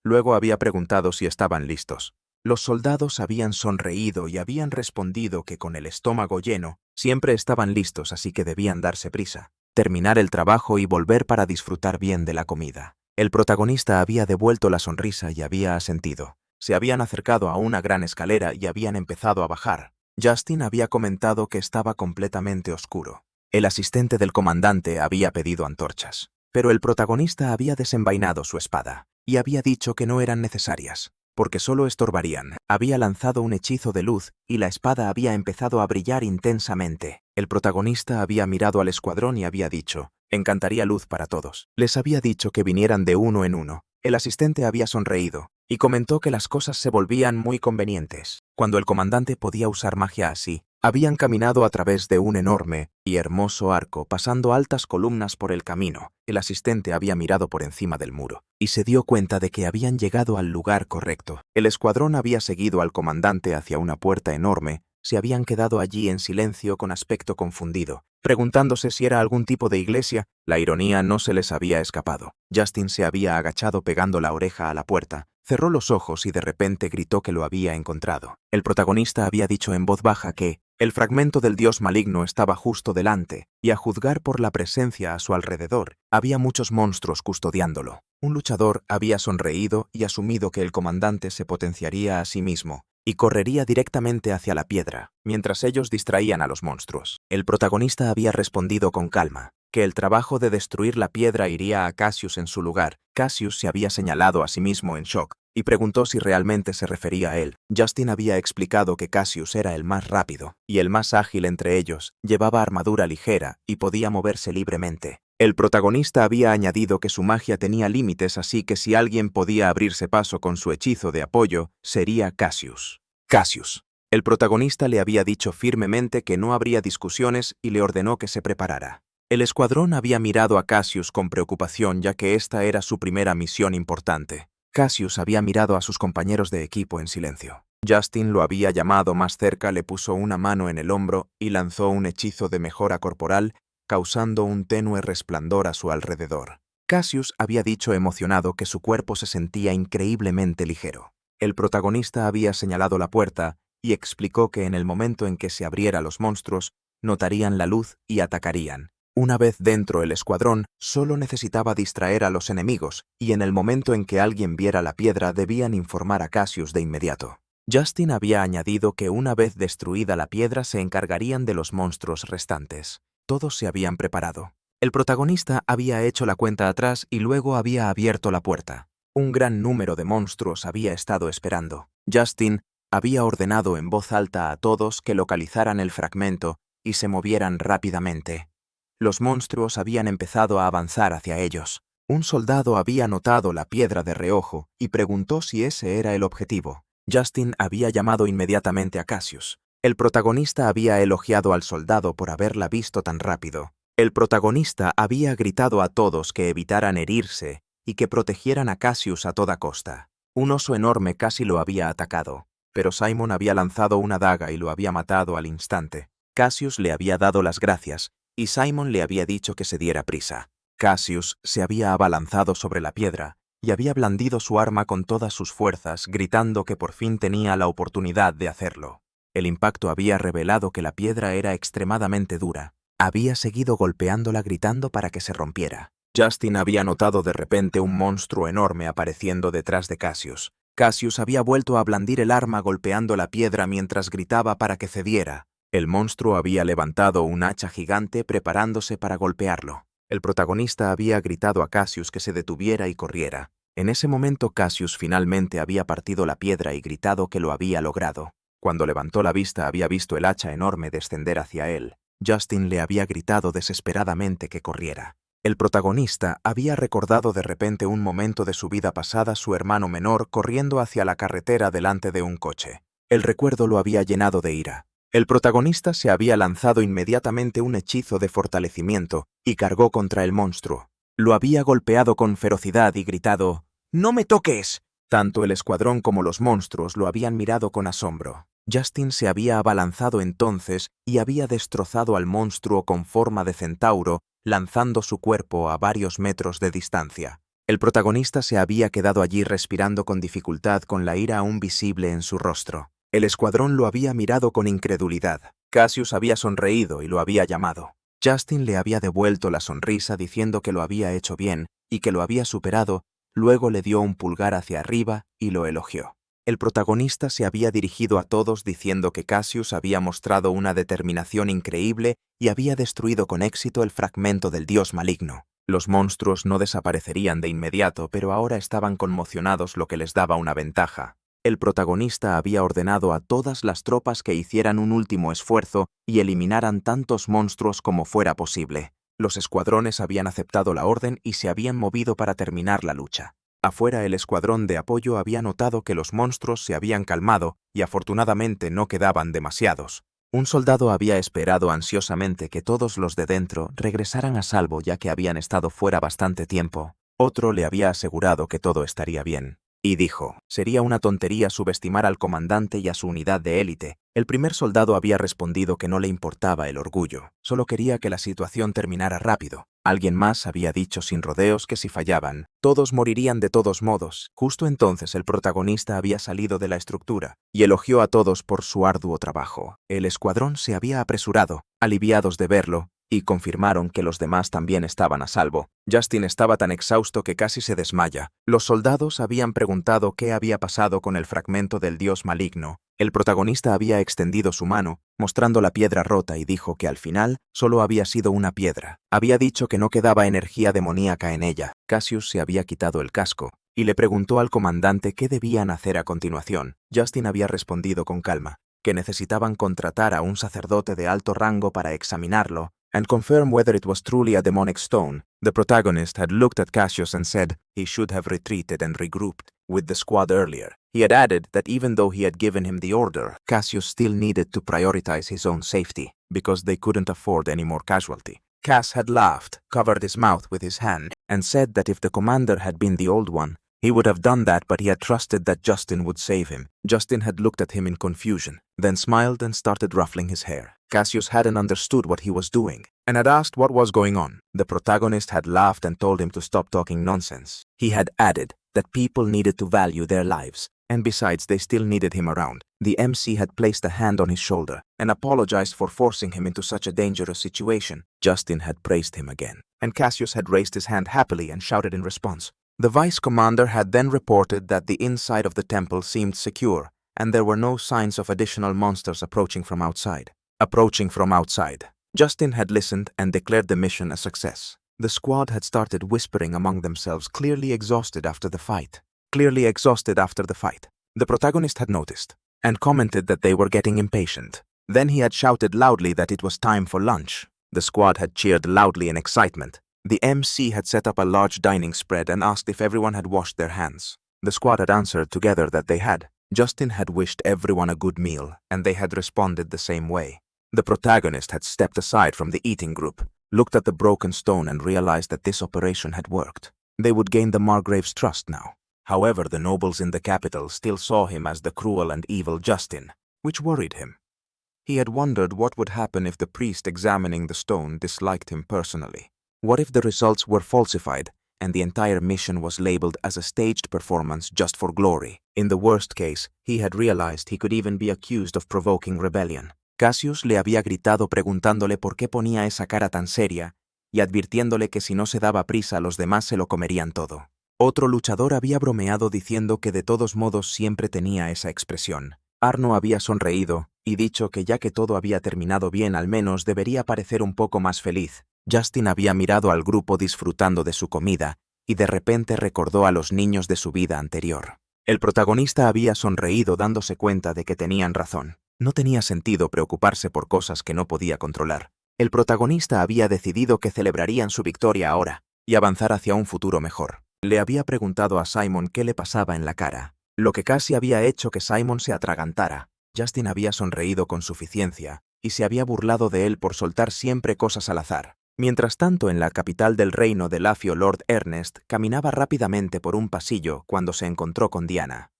Luego había preguntado si estaban listos. Los soldados habían sonreído y habían respondido que con el estómago lleno siempre estaban listos, así que debían darse prisa, terminar el trabajo y volver para disfrutar bien de la comida. El protagonista había devuelto la sonrisa y había asentido. Se habían acercado a una gran escalera y habían empezado a bajar. Justin había comentado que estaba completamente oscuro. El asistente del comandante había pedido antorchas, pero el protagonista había desenvainado su espada y había dicho que no eran necesarias, porque solo estorbarían. Había lanzado un hechizo de luz y la espada había empezado a brillar intensamente. El protagonista había mirado al escuadrón y había dicho, encantaría luz para todos. Les había dicho que vinieran de uno en uno. El asistente había sonreído y comentó que las cosas se volvían muy convenientes cuando el comandante podía usar magia así. Habían caminado a través de un enorme y hermoso arco, pasando altas columnas por el camino. El asistente había mirado por encima del muro y se dio cuenta de que habían llegado al lugar correcto. El escuadrón había seguido al comandante hacia una puerta enorme, se habían quedado allí en silencio con aspecto confundido, preguntándose si era algún tipo de iglesia. La ironía no se les había escapado. Justin se había agachado pegando la oreja a la puerta, cerró los ojos y de repente gritó que lo había encontrado. El protagonista había dicho en voz baja que el fragmento del dios maligno estaba justo delante, y a juzgar por la presencia a su alrededor, había muchos monstruos custodiándolo. Un luchador había sonreído y asumido que el comandante se potenciaría a sí mismo y correría directamente hacia la piedra, mientras ellos distraían a los monstruos. El protagonista había respondido con calma que el trabajo de destruir la piedra iría a Cassius en su lugar. Cassius se había señalado a sí mismo en shock y preguntó si realmente se refería a él. Justin había explicado que Cassius era el más rápido y el más ágil entre ellos, llevaba armadura ligera y podía moverse libremente. El protagonista había añadido que su magia tenía límites, así que si alguien podía abrirse paso con su hechizo de apoyo, sería Cassius. Cassius. El protagonista le había dicho firmemente que no habría discusiones y le ordenó que se preparara. El escuadrón había mirado a Cassius con preocupación, ya que esta era su primera misión importante. Cassius había mirado a sus compañeros de equipo en silencio. Justin lo había llamado más cerca, le puso una mano en el hombro y lanzó un hechizo de mejora corporal, causando un tenue resplandor a su alrededor. Cassius había dicho emocionado que su cuerpo se sentía increíblemente ligero. El protagonista había señalado la puerta y explicó que en el momento en que se abriera los monstruos, notarían la luz y atacarían. Una vez dentro el escuadrón, solo necesitaba distraer a los enemigos, y en el momento en que alguien viera la piedra debían informar a Cassius de inmediato. Justin había añadido que una vez destruida la piedra se encargarían de los monstruos restantes. Todos se habían preparado. El protagonista había hecho la cuenta atrás y luego había abierto la puerta. Un gran número de monstruos había estado esperando. Justin había ordenado en voz alta a todos que localizaran el fragmento y se movieran rápidamente. Los monstruos habían empezado a avanzar hacia ellos. Un soldado había notado la piedra de reojo y preguntó si ese era el objetivo. Justin había llamado inmediatamente a Cassius. El protagonista había elogiado al soldado por haberla visto tan rápido. El protagonista había gritado a todos que evitaran herirse y que protegieran a Cassius a toda costa. Un oso enorme casi lo había atacado, pero Simon había lanzado una daga y lo había matado al instante. Cassius le había dado las gracias y Simon le había dicho que se diera prisa. Cassius se había abalanzado sobre la piedra y había blandido su arma con todas sus fuerzas, gritando que por fin tenía la oportunidad de hacerlo. El impacto había revelado que la piedra era extremadamente dura. Había seguido golpeándola gritando para que se rompiera. Justin había notado de repente un monstruo enorme apareciendo detrás de Cassius. Cassius había vuelto a blandir el arma golpeando la piedra mientras gritaba para que cediera. El monstruo había levantado un hacha gigante preparándose para golpearlo. El protagonista había gritado a Cassius que se detuviera y corriera. En ese momento Cassius finalmente había partido la piedra y gritado que lo había logrado. Cuando levantó la vista había visto el hacha enorme descender hacia él. Justin le había gritado desesperadamente que corriera. El protagonista había recordado de repente un momento de su vida pasada, su hermano menor corriendo hacia la carretera delante de un coche. El recuerdo lo había llenado de ira. El protagonista se había lanzado inmediatamente un hechizo de fortalecimiento y cargó contra el monstruo. Lo había golpeado con ferocidad y gritado, «¡No me toques!». Tanto el escuadrón como los monstruos lo habían mirado con asombro. Justin se había abalanzado entonces y había destrozado al monstruo con forma de centauro, lanzando su cuerpo a varios metros de distancia. El protagonista se había quedado allí respirando con dificultad, con la ira aún visible en su rostro. El escuadrón lo había mirado con incredulidad. Cassius había sonreído y lo había llamado. Justin le había devuelto la sonrisa diciendo que lo había hecho bien y que lo había superado, luego le dio un pulgar hacia arriba y lo elogió. El protagonista se había dirigido a todos diciendo que Cassius había mostrado una determinación increíble y había destruido con éxito el fragmento del dios maligno. Los monstruos no desaparecerían de inmediato, pero ahora estaban conmocionados, lo que les daba una ventaja. El protagonista había ordenado a todas las tropas que hicieran un último esfuerzo y eliminaran tantos monstruos como fuera posible. Los escuadrones habían aceptado la orden y se habían movido para terminar la lucha. Afuera, el escuadrón de apoyo había notado que los monstruos se habían calmado y afortunadamente no quedaban demasiados. Un soldado había esperado ansiosamente que todos los de dentro regresaran a salvo, ya que habían estado fuera bastante tiempo. Otro le había asegurado que todo estaría bien. y dijo, sería una tontería subestimar al comandante y a su unidad de élite. El primer soldado había respondido que no le importaba el orgullo, solo quería que la situación terminara rápido. Alguien más había dicho sin rodeos que si fallaban, todos morirían de todos modos. Justo entonces el protagonista había salido de la estructura y elogió a todos por su arduo trabajo. El escuadrón se había apresurado, aliviados de verlo, y confirmaron que los demás también estaban a salvo. Justin estaba tan exhausto que casi se desmaya. Los soldados habían preguntado qué había pasado con el fragmento del dios maligno. El protagonista había extendido su mano, mostrando la piedra rota, y dijo que al final solo había sido una piedra. Había dicho que no quedaba energía demoníaca en ella. Cassius se había quitado el casco y le preguntó al comandante qué debían hacer a continuación. Justin había respondido con calma que necesitaban contratar a un sacerdote de alto rango para examinarlo and confirm whether it was truly a demonic stone. The protagonist had looked at Cassius and said he should have retreated and regrouped with the squad earlier. He had added that even though he had given him the order, Cassius still needed to prioritize his own safety, because they couldn't afford any more casualty. Cass had laughed, covered his mouth with his hand, and said that if the commander had been the old one, he would have done that, but he had trusted that Justin would save him. Justin had looked at him in confusion, then smiled and started ruffling his hair. Cassius hadn't understood what he was doing, and had asked what was going on. The protagonist had laughed and told him to stop talking nonsense. He had added that people needed to value their lives, and besides they still needed him around. The MC had placed a hand on his shoulder, and apologized for forcing him into such a dangerous situation. Justin had praised him again, and Cassius had raised his hand happily and shouted in response. The vice commander had then reported that the inside of the temple seemed secure, and there were no signs of additional monsters approaching from outside. Justin had listened and declared the mission a success. The squad had started whispering among themselves, clearly exhausted after the fight. The protagonist had noticed, and commented that they were getting impatient. Then he had shouted loudly that it was time for lunch. The squad had cheered loudly in excitement. The MC had set up a large dining spread and asked if everyone had washed their hands. The squad had answered together that they had. Justin had wished everyone a good meal, and they had responded the same way. The protagonist had stepped aside from the eating group, looked at the broken stone, and realized that this operation had worked. They would gain the Margrave's trust now. However, the nobles in the capital still saw him as the cruel and evil Justin, which worried him. He had wondered what would happen if the priest examining the stone disliked him personally. What if the results were falsified, and the entire mission was labeled as a staged performance just for glory? In the worst case, he had realized he could even be accused of provoking rebellion. Cassius le había gritado preguntándole por qué ponía esa cara tan seria y advirtiéndole que si no se daba prisa los demás se lo comerían todo. Otro luchador había bromeado diciendo que de todos modos siempre tenía esa expresión. Arno había sonreído y dicho que ya que todo había terminado bien, al menos debería parecer un poco más feliz. Justin había mirado al grupo disfrutando de su comida y de repente recordó a los niños de su vida anterior. El protagonista había sonreído dándose cuenta de que tenían razón. No tenía sentido preocuparse por cosas que no podía controlar. El protagonista había decidido que celebrarían su victoria ahora y avanzar hacia un futuro mejor. Le había preguntado a Simon qué le pasaba en la cara, lo que casi había hecho que Simon se atragantara. Justin había sonreído con suficiencia y se había burlado de él por soltar siempre cosas al azar. Mientras tanto, en la capital del reino de Lafio, Lord Ernest caminaba rápidamente por un pasillo cuando se encontró con Diana.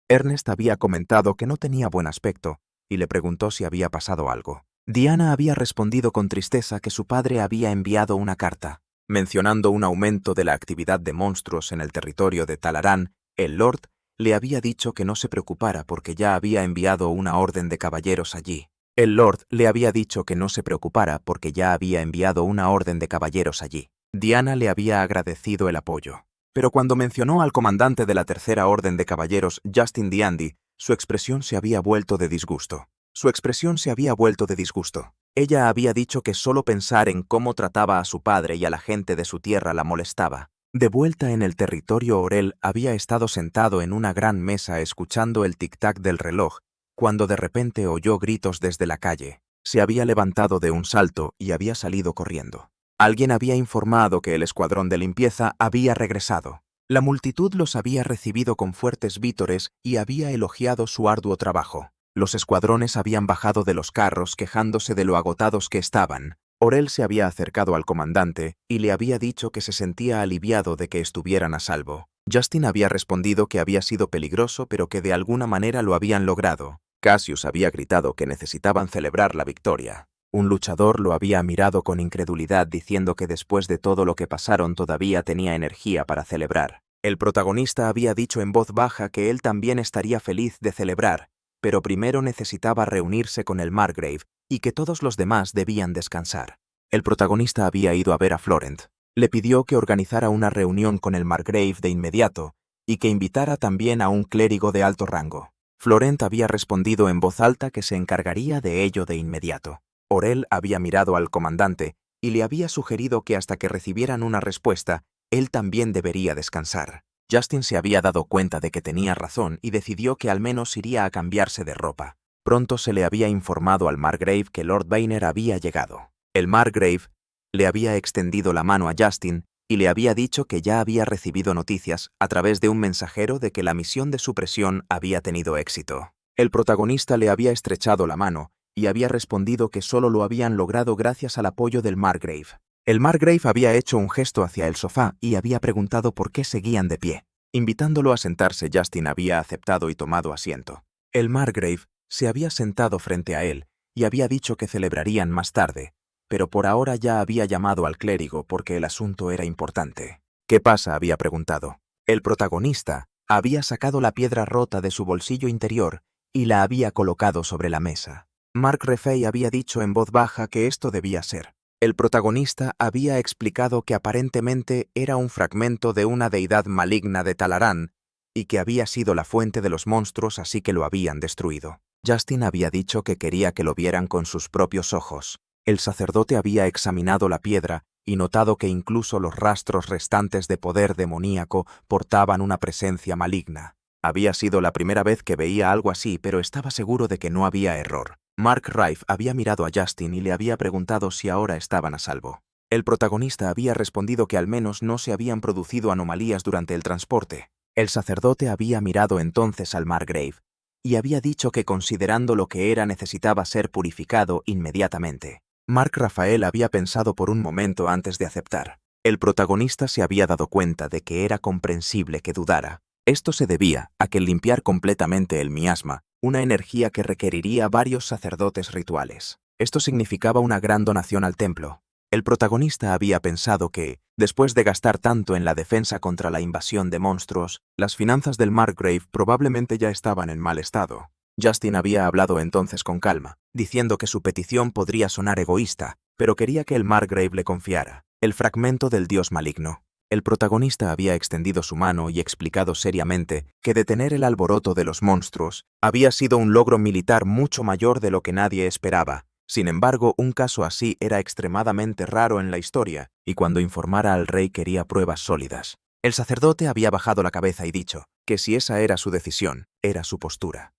Ernest había comentado que no tenía buen aspecto y le preguntó si había pasado algo. Diana había respondido con tristeza que su padre había enviado una carta, mencionando un aumento de la actividad de monstruos en el territorio de Talarán. El Lord le había dicho que no se preocupara porque ya había enviado una orden de caballeros allí. Diana le había agradecido el apoyo. Pero cuando mencionó al comandante de la tercera orden de caballeros, Justin Diandi, su expresión se había vuelto de disgusto. Ella había dicho que solo pensar en cómo trataba a su padre y a la gente de su tierra la molestaba. De vuelta en el territorio, Orel había estado sentado en una gran mesa escuchando el tic-tac del reloj, cuando de repente oyó gritos desde la calle. Se había levantado de un salto y había salido corriendo. Alguien había informado que el escuadrón de limpieza había regresado. La multitud los había recibido con fuertes vítores y había elogiado su arduo trabajo. Los escuadrones habían bajado de los carros quejándose de lo agotados que estaban. Orell se había acercado al comandante y le había dicho que se sentía aliviado de que estuvieran a salvo. Justin había respondido que había sido peligroso pero que de alguna manera lo habían logrado. Cassius había gritado que necesitaban celebrar la victoria. Un luchador lo había mirado con incredulidad diciendo que después de todo lo que pasaron todavía tenía energía para celebrar. El protagonista había dicho en voz baja que él también estaría feliz de celebrar, pero primero necesitaba reunirse con el Margrave y que todos los demás debían descansar. El protagonista había ido a ver a Florent. Le pidió que organizara una reunión con el Margrave de inmediato y que invitara también a un clérigo de alto rango. Florent había respondido en voz alta que se encargaría de ello de inmediato. Orell había mirado al comandante y le había sugerido que hasta que recibieran una respuesta, él también debería descansar. Justin se había dado cuenta de que tenía razón y decidió que al menos iría a cambiarse de ropa. Pronto se le había informado al Margrave que Lord Vaynor había llegado. El Margrave le había extendido la mano a Justin y le había dicho que ya había recibido noticias a través de un mensajero de que la misión de supresión había tenido éxito. El protagonista le había estrechado la mano y había respondido que solo lo habían logrado gracias al apoyo del Margrave. El Margrave había hecho un gesto hacia el sofá y había preguntado por qué seguían de pie. Invitándolo a sentarse, Justin había aceptado y tomado asiento. El Margrave se había sentado frente a él y había dicho que celebrarían más tarde, pero por ahora ya había llamado al clérigo porque el asunto era importante. ¿Qué pasa?, había preguntado. El protagonista había sacado la piedra rota de su bolsillo interior y la había colocado sobre la mesa. Mark Refei había dicho en voz baja que esto debía ser. El protagonista había explicado que aparentemente era un fragmento de una deidad maligna de Talarán y que había sido la fuente de los monstruos, así que lo habían destruido. Justin había dicho que quería que lo vieran con sus propios ojos. El sacerdote había examinado la piedra y notado que incluso los rastros restantes de poder demoníaco portaban una presencia maligna. Había sido la primera vez que veía algo así, pero estaba seguro de que no había error. Mark Rife había mirado a Justin y le había preguntado si ahora estaban a salvo. El protagonista había respondido que al menos no se habían producido anomalías durante el transporte. El sacerdote había mirado entonces al Margrave y había dicho que considerando lo que era necesitaba ser purificado inmediatamente. Mark Rafael había pensado por un momento antes de aceptar. El protagonista se había dado cuenta de que era comprensible que dudara. Esto se debía a que limpiar completamente el miasma, una energía que requeriría varios sacerdotes rituales. Esto significaba una gran donación al templo. El protagonista había pensado que, después de gastar tanto en la defensa contra la invasión de monstruos, las finanzas del Margrave probablemente ya estaban en mal estado. Justin había hablado entonces con calma, diciendo que su petición podría sonar egoísta, pero quería que el Margrave le confiara. El fragmento del dios maligno. El protagonista había extendido su mano y explicado seriamente que detener el alboroto de los monstruos había sido un logro militar mucho mayor de lo que nadie esperaba. Sin embargo, un caso así era extremadamente raro en la historia, y cuando informara al rey quería pruebas sólidas. El sacerdote había bajado la cabeza y dicho que si esa era su decisión, era su postura.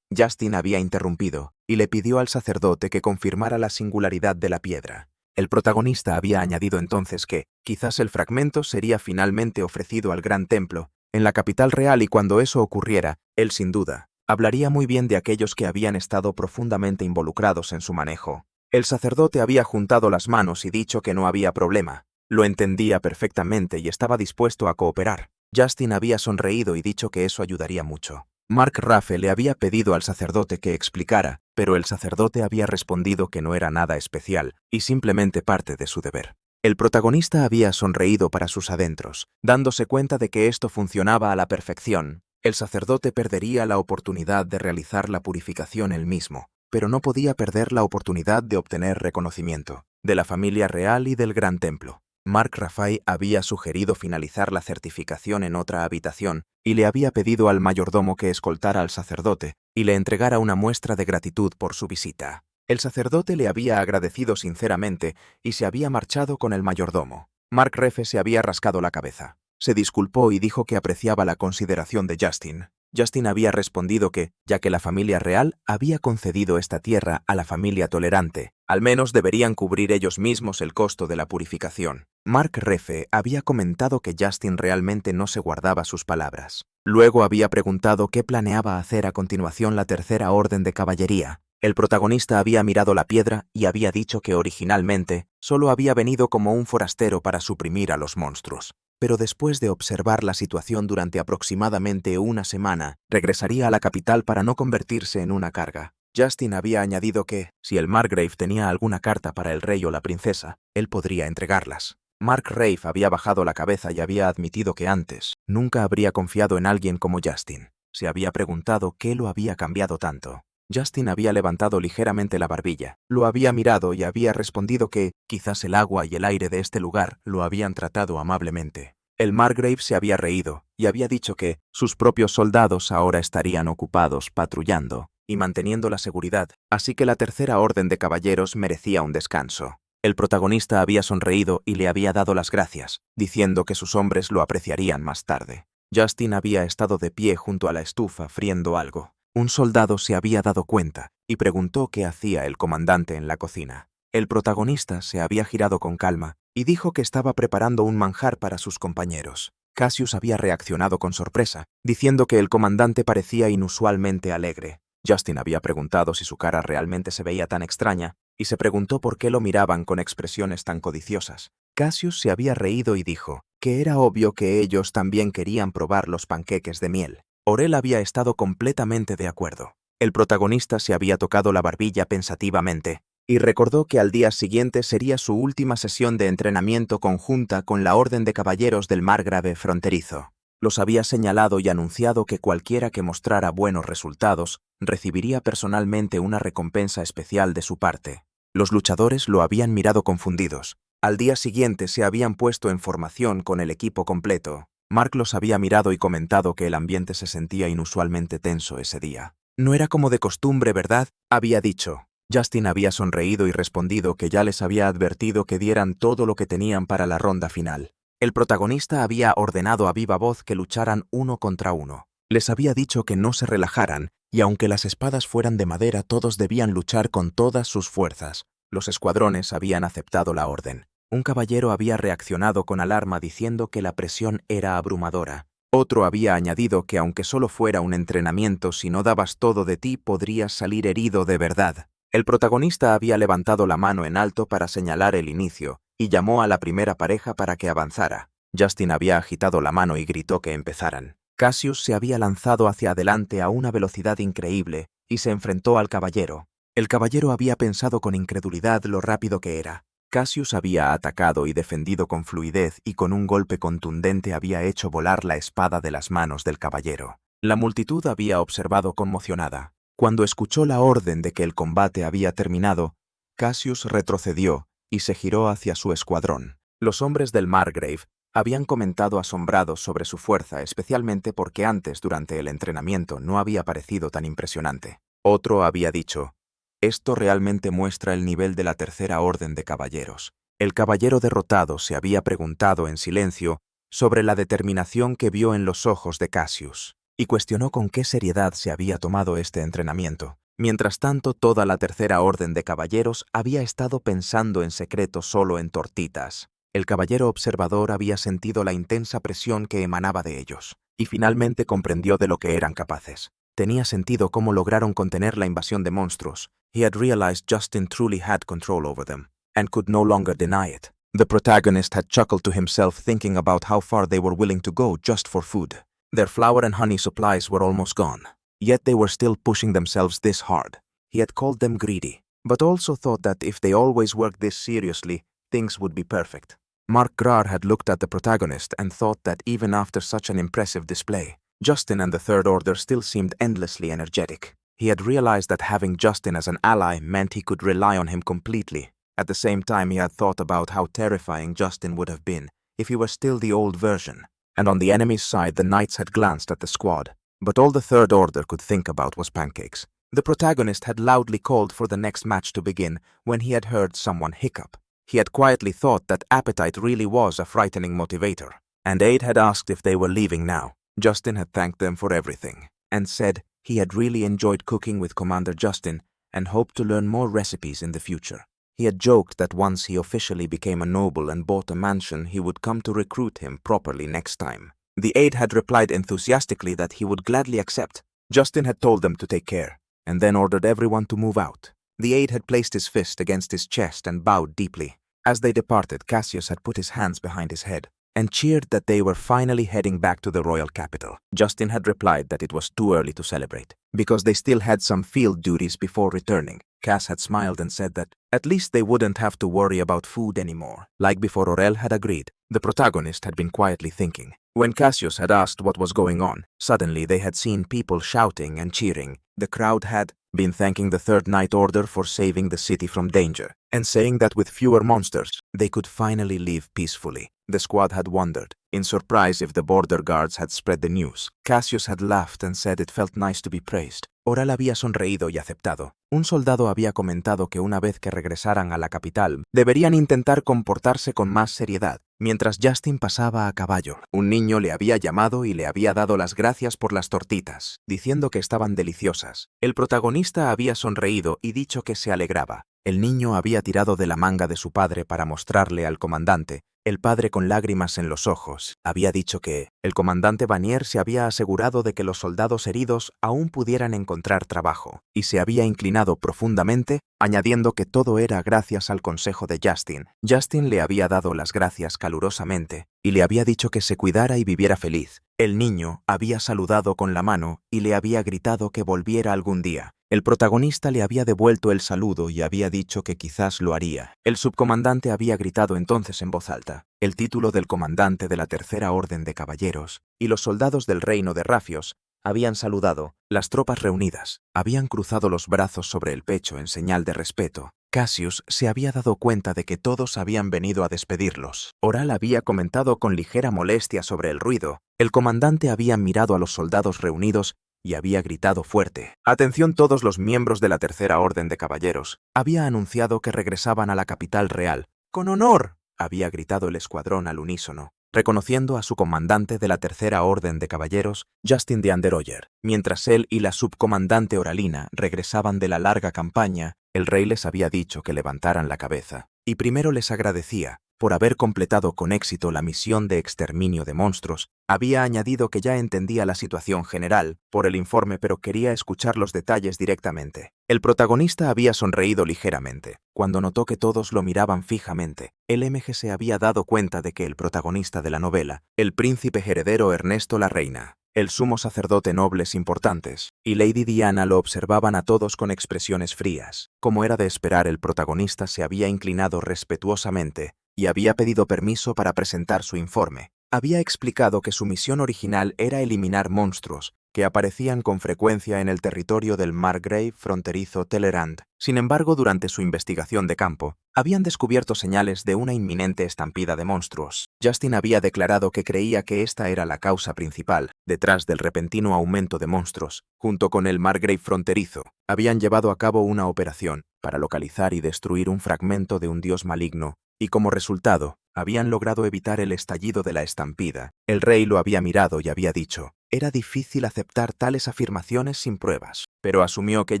Justin había interrumpido y le pidió al sacerdote que confirmara la singularidad de la piedra. El protagonista había añadido entonces que, quizás el fragmento sería finalmente ofrecido al gran templo, en la capital real, y cuando eso ocurriera, él sin duda hablaría muy bien de aquellos que habían estado profundamente involucrados en su manejo. El sacerdote había juntado las manos y dicho que no había problema. Lo entendía perfectamente y estaba dispuesto a cooperar. Justin había sonreído y dicho que eso ayudaría mucho. Mark Raffe le había pedido al sacerdote que explicara, pero el sacerdote había respondido que no era nada especial y simplemente parte de su deber. El protagonista había sonreído para sus adentros, dándose cuenta de que esto funcionaba a la perfección. El sacerdote perdería la oportunidad de realizar la purificación él mismo, pero no podía perder la oportunidad de obtener reconocimiento de la familia real y del gran templo. Mark Raffay había sugerido finalizar la certificación en otra habitación y le había pedido al mayordomo que escoltara al sacerdote y le entregara una muestra de gratitud por su visita. El sacerdote le había agradecido sinceramente y se había marchado con el mayordomo. Mark Refe se había rascado la cabeza. Se disculpó y dijo que apreciaba la consideración de Justin. Justin había respondido que, ya que la familia real había concedido esta tierra a la familia tolerante, al menos deberían cubrir ellos mismos el costo de la purificación. Mark Refe había comentado que Justin realmente no se guardaba sus palabras. Luego había preguntado qué planeaba hacer a continuación la Tercera Orden de Caballería. El protagonista había mirado la piedra y había dicho que originalmente solo había venido como un forastero para suprimir a los monstruos. Pero después de observar la situación durante aproximadamente una semana, regresaría a la capital para no convertirse en una carga. Justin había añadido que, si el Margrave tenía alguna carta para el rey o la princesa, él podría entregarlas. Margrave había bajado la cabeza y había admitido que antes nunca habría confiado en alguien como Justin. Se había preguntado qué lo había cambiado tanto. Justin había levantado ligeramente la barbilla, lo había mirado y había respondido que quizás el agua y el aire de este lugar lo habían tratado amablemente. El Margrave se había reído y había dicho que sus propios soldados ahora estarían ocupados patrullando y manteniendo la seguridad, así que la tercera orden de caballeros merecía un descanso. El protagonista había sonreído y le había dado las gracias, diciendo que sus hombres lo apreciarían más tarde. Justin había estado de pie junto a la estufa friendo algo. Un soldado se había dado cuenta y preguntó qué hacía el comandante en la cocina. El protagonista se había girado con calma y dijo que estaba preparando un manjar para sus compañeros. Cassius había reaccionado con sorpresa, diciendo que el comandante parecía inusualmente alegre. Justin había preguntado si su cara realmente se veía tan extraña y se preguntó por qué lo miraban con expresiones tan codiciosas. Cassius se había reído y dijo que era obvio que ellos también querían probar los panqueques de miel. Orel había estado completamente de acuerdo. El protagonista se había tocado la barbilla pensativamente y recordó que al día siguiente sería su última sesión de entrenamiento conjunta con la Orden de Caballeros del Margrave Fronterizo. Los había señalado y anunciado que cualquiera que mostrara buenos resultados recibiría personalmente una recompensa especial de su parte. Los luchadores lo habían mirado confundidos. Al día siguiente se habían puesto en formación con el equipo completo. Mark los había mirado y comentado que el ambiente se sentía inusualmente tenso ese día. No era como de costumbre, ¿verdad?, había dicho. Justin había sonreído y respondido que ya les había advertido que dieran todo lo que tenían para la ronda final. El protagonista había ordenado a viva voz que lucharan uno contra uno. Les había dicho que no se relajaran, y aunque las espadas fueran de madera, todos debían luchar con todas sus fuerzas. Los escuadrones habían aceptado la orden. Un caballero había reaccionado con alarma diciendo que la presión era abrumadora. Otro había añadido que aunque solo fuera un entrenamiento, si no dabas todo de ti, podrías salir herido de verdad. El protagonista había levantado la mano en alto para señalar el inicio y llamó a la primera pareja para que avanzara. Justin había agitado la mano y gritó que empezaran. Cassius se había lanzado hacia adelante a una velocidad increíble y se enfrentó al caballero. El caballero había pensado con incredulidad lo rápido que era. Cassius había atacado y defendido con fluidez y con un golpe contundente había hecho volar la espada de las manos del caballero. La multitud había observado conmocionada. Cuando escuchó la orden de que el combate había terminado, Cassius retrocedió y se giró hacia su escuadrón. Los hombres del Margrave habían comentado asombrados sobre su fuerza, especialmente porque antes, durante el entrenamiento, no había parecido tan impresionante. Otro había dicho: esto realmente muestra el nivel de la tercera orden de caballeros. El caballero derrotado se había preguntado en silencio sobre la determinación que vio en los ojos de Cassius, y cuestionó con qué seriedad se había tomado este entrenamiento. Mientras tanto, toda la tercera orden de caballeros había estado pensando en secreto solo en tortitas. El caballero observador había sentido la intensa presión que emanaba de ellos, y finalmente comprendió de lo que eran capaces. Tenía sentido cómo lograron contener la invasión de monstruos. He had realized Justin truly had control over them, and could no longer deny it. The protagonist had chuckled to himself thinking about how far they were willing to go just for food. Their flour and honey supplies were almost gone, yet they were still pushing themselves this hard. He had called them greedy, but also thought that if they always worked this seriously, things would be perfect. Mark Grar had looked at the protagonist and thought that even after such an impressive display, Justin and the Third Order still seemed endlessly energetic. He had realized that having Justin as an ally meant he could rely on him completely. At the same time, he had thought about how terrifying Justin would have been if he were still the old version. And on the enemy's side, the knights had glanced at the squad, but all the Third Order could think about was pancakes. The protagonist had loudly called for the next match to begin when he had heard someone hiccup. He had quietly thought that appetite really was a frightening motivator, and Aid had asked if they were leaving now. Justin had thanked them for everything, and said he had really enjoyed cooking with Commander Justin and hoped to learn more recipes in the future. He had joked that once he officially became a noble and bought a mansion, he would come to recruit him properly next time. The aide had replied enthusiastically that he would gladly accept. Justin had told them to take care, and then ordered everyone to move out. The aide had placed his fist against his chest and bowed deeply. As they departed, Cassius had put his hands behind his head and cheered that they were finally heading back to the royal capital. Justin had replied that it was too early to celebrate, because they still had some field duties before returning. Cass had smiled and said that at least they wouldn't have to worry about food anymore. Like before Aurel had agreed, the protagonist had been quietly thinking. When Cassius had asked what was going on, suddenly they had seen people shouting and cheering. The crowd had been thanking the Third Night Order for saving the city from danger, and saying that with fewer monsters, they could finally live peacefully. The squad had wondered, in surprise, if the border guards had spread the news. Cassius had laughed and said it felt nice to be praised. Oral había sonreído y aceptado. Un soldado había comentado que una vez que regresaran a la capital, deberían intentar comportarse con más seriedad. Mientras Justin pasaba a caballo, un niño le había llamado y le había dado las gracias por las tortitas, diciendo que estaban deliciosas. El protagonista había sonreído y dicho que se alegraba. El niño había tirado de la manga de su padre para mostrarle al comandante. El padre, con lágrimas en los ojos, había dicho que el comandante Vanier se había asegurado de que los soldados heridos aún pudieran encontrar trabajo, y se había inclinado profundamente, añadiendo que todo era gracias al consejo de Justin. Justin le había dado las gracias calurosamente, y le había dicho que se cuidara y viviera feliz. El niño había saludado con la mano y le había gritado que volviera algún día. El protagonista le había devuelto el saludo y había dicho que quizás lo haría. El subcomandante había gritado entonces en voz alta el título del comandante de la Tercera Orden de Caballeros, y los soldados del reino de Rafios habían saludado. Las tropas reunidas habían cruzado los brazos sobre el pecho en señal de respeto. Cassius se había dado cuenta de que todos habían venido a despedirlos. Oral había comentado con ligera molestia sobre el ruido. El comandante había mirado a los soldados reunidos y había gritado fuerte. «Atención todos los miembros de la Tercera Orden de Caballeros». Había anunciado que regresaban a la capital real. «¡Con honor!», había gritado el escuadrón al unísono, reconociendo a su comandante de la Tercera Orden de Caballeros, Justin de Anderoyer. Mientras él y la subcomandante Oralina regresaban de la larga campaña, el rey les había dicho que levantaran la cabeza, y primero les agradecía por haber completado con éxito la misión de exterminio de monstruos. Había añadido que ya entendía la situación general por el informe, pero quería escuchar los detalles directamente. El protagonista había sonreído ligeramente cuando notó que todos lo miraban fijamente. El MG se había dado cuenta de que el protagonista de la novela, el príncipe heredero Ernesto la Reina, el sumo sacerdote, nobles importantes y Lady Diana lo observaban a todos con expresiones frías. Como era de esperar, el protagonista se había inclinado respetuosamente y había pedido permiso para presentar su informe. Había explicado que su misión original era eliminar monstruos que aparecían con frecuencia en el territorio del Margrave fronterizo Telerand. Sin embargo, durante su investigación de campo, habían descubierto señales de una inminente estampida de monstruos. Justin había declarado que creía que esta era la causa principal detrás del repentino aumento de monstruos. Junto con el Margrave fronterizo, habían llevado a cabo una operación para localizar y destruir un fragmento de un dios maligno, y como resultado, habían logrado evitar el estallido de la estampida. El rey lo había mirado y había dicho: era difícil aceptar tales afirmaciones sin pruebas, pero asumió que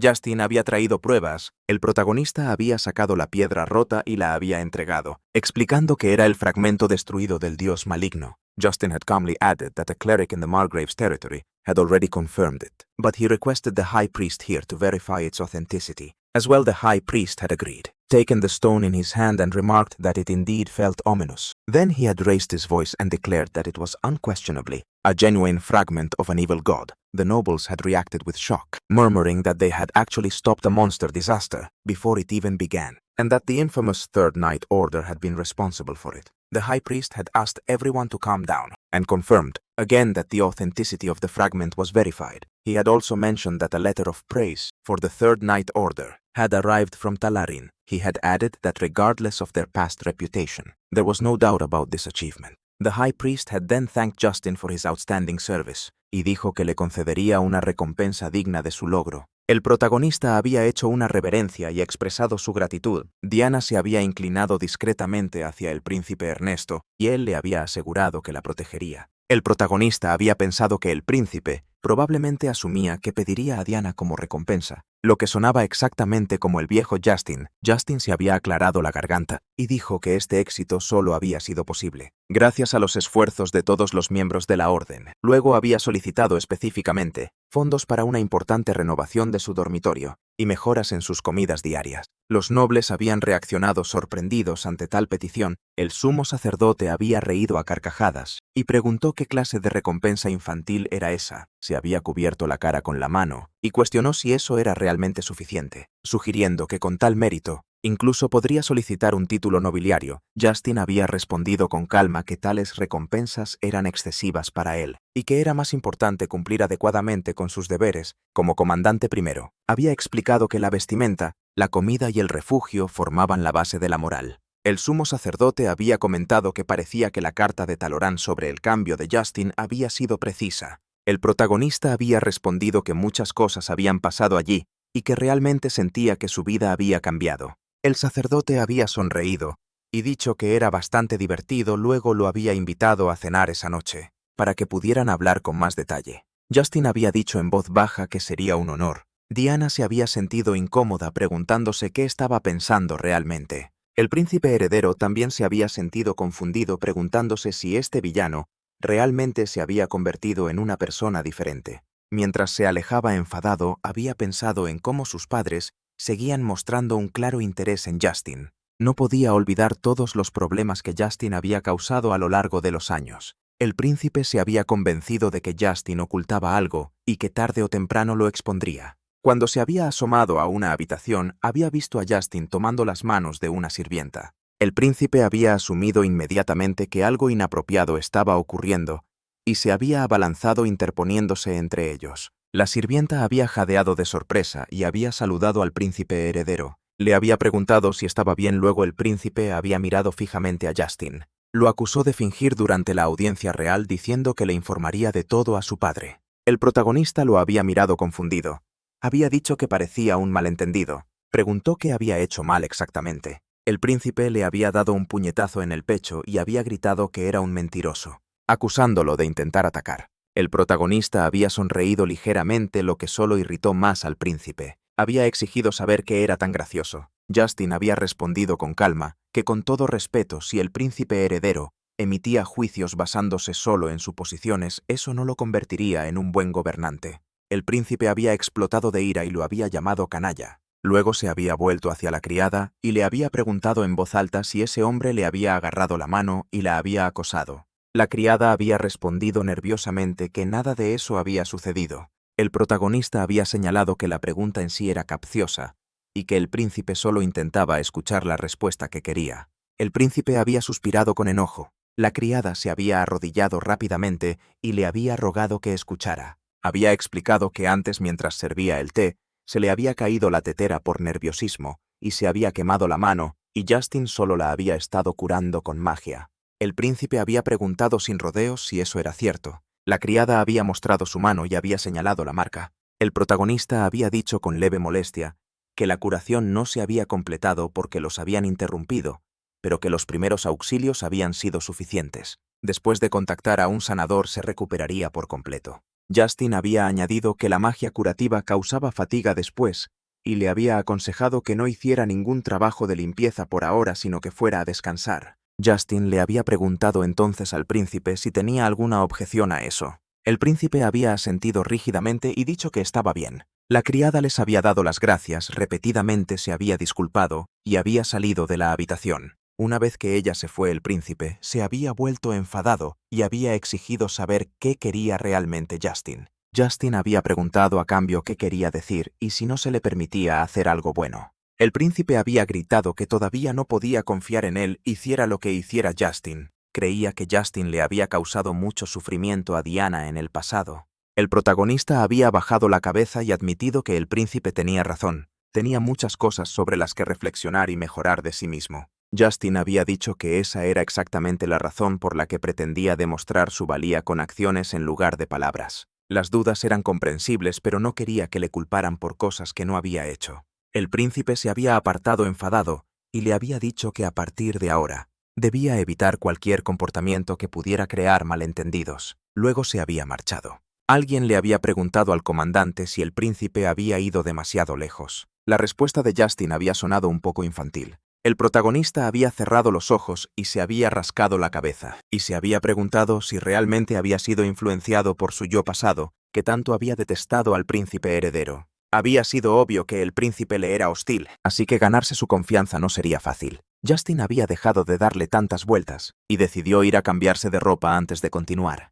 Justin había traído pruebas. El protagonista había sacado la piedra rota y la había entregado, explicando que era el fragmento destruido del dios maligno. Justin had calmly added that a cleric in the Margrave's territory had already confirmed it, but he requested the high priest here to verify its authenticity. As well, the high priest had agreed, taken the stone in his hand and remarked that it indeed felt ominous. Then he had raised his voice and declared that it was unquestionably a genuine fragment of an evil god. The nobles had reacted with shock, murmuring that they had actually stopped a monster disaster before it even began, and that the infamous Third Night Order had been responsible for it. The high priest had asked everyone to calm down and confirmed again that the authenticity of the fragment was verified. He had also mentioned that a letter of praise for the Third Night Order had arrived from Talarin. He had added that regardless of their past reputation, there was no doubt about this achievement. The high priest had then thanked Justin for his outstanding service y dijo que le concedería una recompensa digna de su logro. El protagonista había hecho una reverencia y expresado su gratitud. Diana se había inclinado discretamente hacia el príncipe Ernesto y él le había asegurado que la protegería. El protagonista había pensado que el príncipe probablemente asumía que pediría a Diana como recompensa, lo que sonaba exactamente como el viejo Justin. Justin se había aclarado la garganta y dijo que este éxito solo había sido posible gracias a los esfuerzos de todos los miembros de la orden. Luego había solicitado específicamente fondos para una importante renovación de su dormitorio y mejoras en sus comidas diarias. Los nobles habían reaccionado sorprendidos ante tal petición. El sumo sacerdote había reído a carcajadas y preguntó qué clase de recompensa infantil era esa. Se había cubierto la cara con la mano y cuestionó si eso era realmente suficiente, sugiriendo que con tal mérito incluso podría solicitar un título nobiliario. Justin había respondido con calma que tales recompensas eran excesivas para él y que era más importante cumplir adecuadamente con sus deberes como comandante primero. Había explicado que la vestimenta, la comida y el refugio formaban la base de la moral. El sumo sacerdote había comentado que parecía que la carta de Talorán sobre el cambio de Justin había sido precisa. El protagonista había respondido que muchas cosas habían pasado allí y que realmente sentía que su vida había cambiado. El sacerdote había sonreído y dicho que era bastante divertido. Luego lo había invitado a cenar esa noche, para que pudieran hablar con más detalle. Justin había dicho en voz baja que sería un honor. Diana se había sentido incómoda preguntándose qué estaba pensando realmente. El príncipe heredero también se había sentido confundido preguntándose si este villano realmente se había convertido en una persona diferente. Mientras se alejaba enfadado, había pensado en cómo sus padres seguían mostrando un claro interés en Justin. No podía olvidar todos los problemas que Justin había causado a lo largo de los años. El príncipe se había convencido de que Justin ocultaba algo y que tarde o temprano lo expondría. Cuando se había asomado a una habitación, había visto a Justin tomando las manos de una sirvienta. El príncipe había asumido inmediatamente que algo inapropiado estaba ocurriendo y se había abalanzado interponiéndose entre ellos. La sirvienta había jadeado de sorpresa y había saludado al príncipe heredero. Le había preguntado si estaba bien. Luego el príncipe había mirado fijamente a Justin. Lo acusó de fingir durante la audiencia real diciendo que le informaría de todo a su padre. El protagonista lo había mirado confundido. Había dicho que parecía un malentendido. Preguntó qué había hecho mal exactamente. El príncipe le había dado un puñetazo en el pecho y había gritado que era un mentiroso, acusándolo de intentar atacar. El protagonista había sonreído ligeramente, lo que solo irritó más al príncipe. Había exigido saber qué era tan gracioso. Justin había respondido con calma que con todo respeto, si el príncipe heredero emitía juicios basándose solo en suposiciones, eso no lo convertiría en un buen gobernante. El príncipe había explotado de ira y lo había llamado canalla. Luego se había vuelto hacia la criada y le había preguntado en voz alta si ese hombre le había agarrado la mano y la había acosado. La criada había respondido nerviosamente que nada de eso había sucedido. El protagonista había señalado que la pregunta en sí era capciosa y que el príncipe solo intentaba escuchar la respuesta que quería. El príncipe había suspirado con enojo. La criada se había arrodillado rápidamente y le había rogado que escuchara. Había explicado que antes, mientras servía el té, se le había caído la tetera por nerviosismo y se había quemado la mano, y Justin solo la había estado curando con magia. El príncipe había preguntado sin rodeos si eso era cierto. La criada había mostrado su mano y había señalado la marca. El protagonista había dicho con leve molestia que la curación no se había completado porque los habían interrumpido, pero que los primeros auxilios habían sido suficientes. Después de contactar a un sanador se recuperaría por completo. Justin había añadido que la magia curativa causaba fatiga después y le había aconsejado que no hiciera ningún trabajo de limpieza por ahora, sino que fuera a descansar. Justin le había preguntado entonces al príncipe si tenía alguna objeción a eso. El príncipe había asentido rígidamente y dicho que estaba bien. La criada les había dado las gracias, repetidamente se había disculpado y había salido de la habitación. Una vez que ella se fue, el príncipe se había vuelto enfadado y había exigido saber qué quería realmente Justin. Justin había preguntado a cambio qué quería decir y si no se le permitía hacer algo bueno. El príncipe había gritado que todavía no podía confiar en él, hiciera lo que hiciera Justin. Creía que Justin le había causado mucho sufrimiento a Diana en el pasado. El protagonista había bajado la cabeza y admitido que el príncipe tenía razón. Tenía muchas cosas sobre las que reflexionar y mejorar de sí mismo. Justin había dicho que esa era exactamente la razón por la que pretendía demostrar su valía con acciones en lugar de palabras. Las dudas eran comprensibles, pero no quería que le culparan por cosas que no había hecho. El príncipe se había apartado enfadado y le había dicho que a partir de ahora debía evitar cualquier comportamiento que pudiera crear malentendidos. Luego se había marchado. Alguien le había preguntado al comandante si el príncipe había ido demasiado lejos. La respuesta de Justin había sonado un poco infantil. El protagonista había cerrado los ojos y se había rascado la cabeza, y se había preguntado si realmente había sido influenciado por su yo pasado, que tanto había detestado al príncipe heredero. Había sido obvio que el príncipe le era hostil, así que ganarse su confianza no sería fácil. Justin había dejado de darle tantas vueltas, y decidió ir a cambiarse de ropa antes de continuar.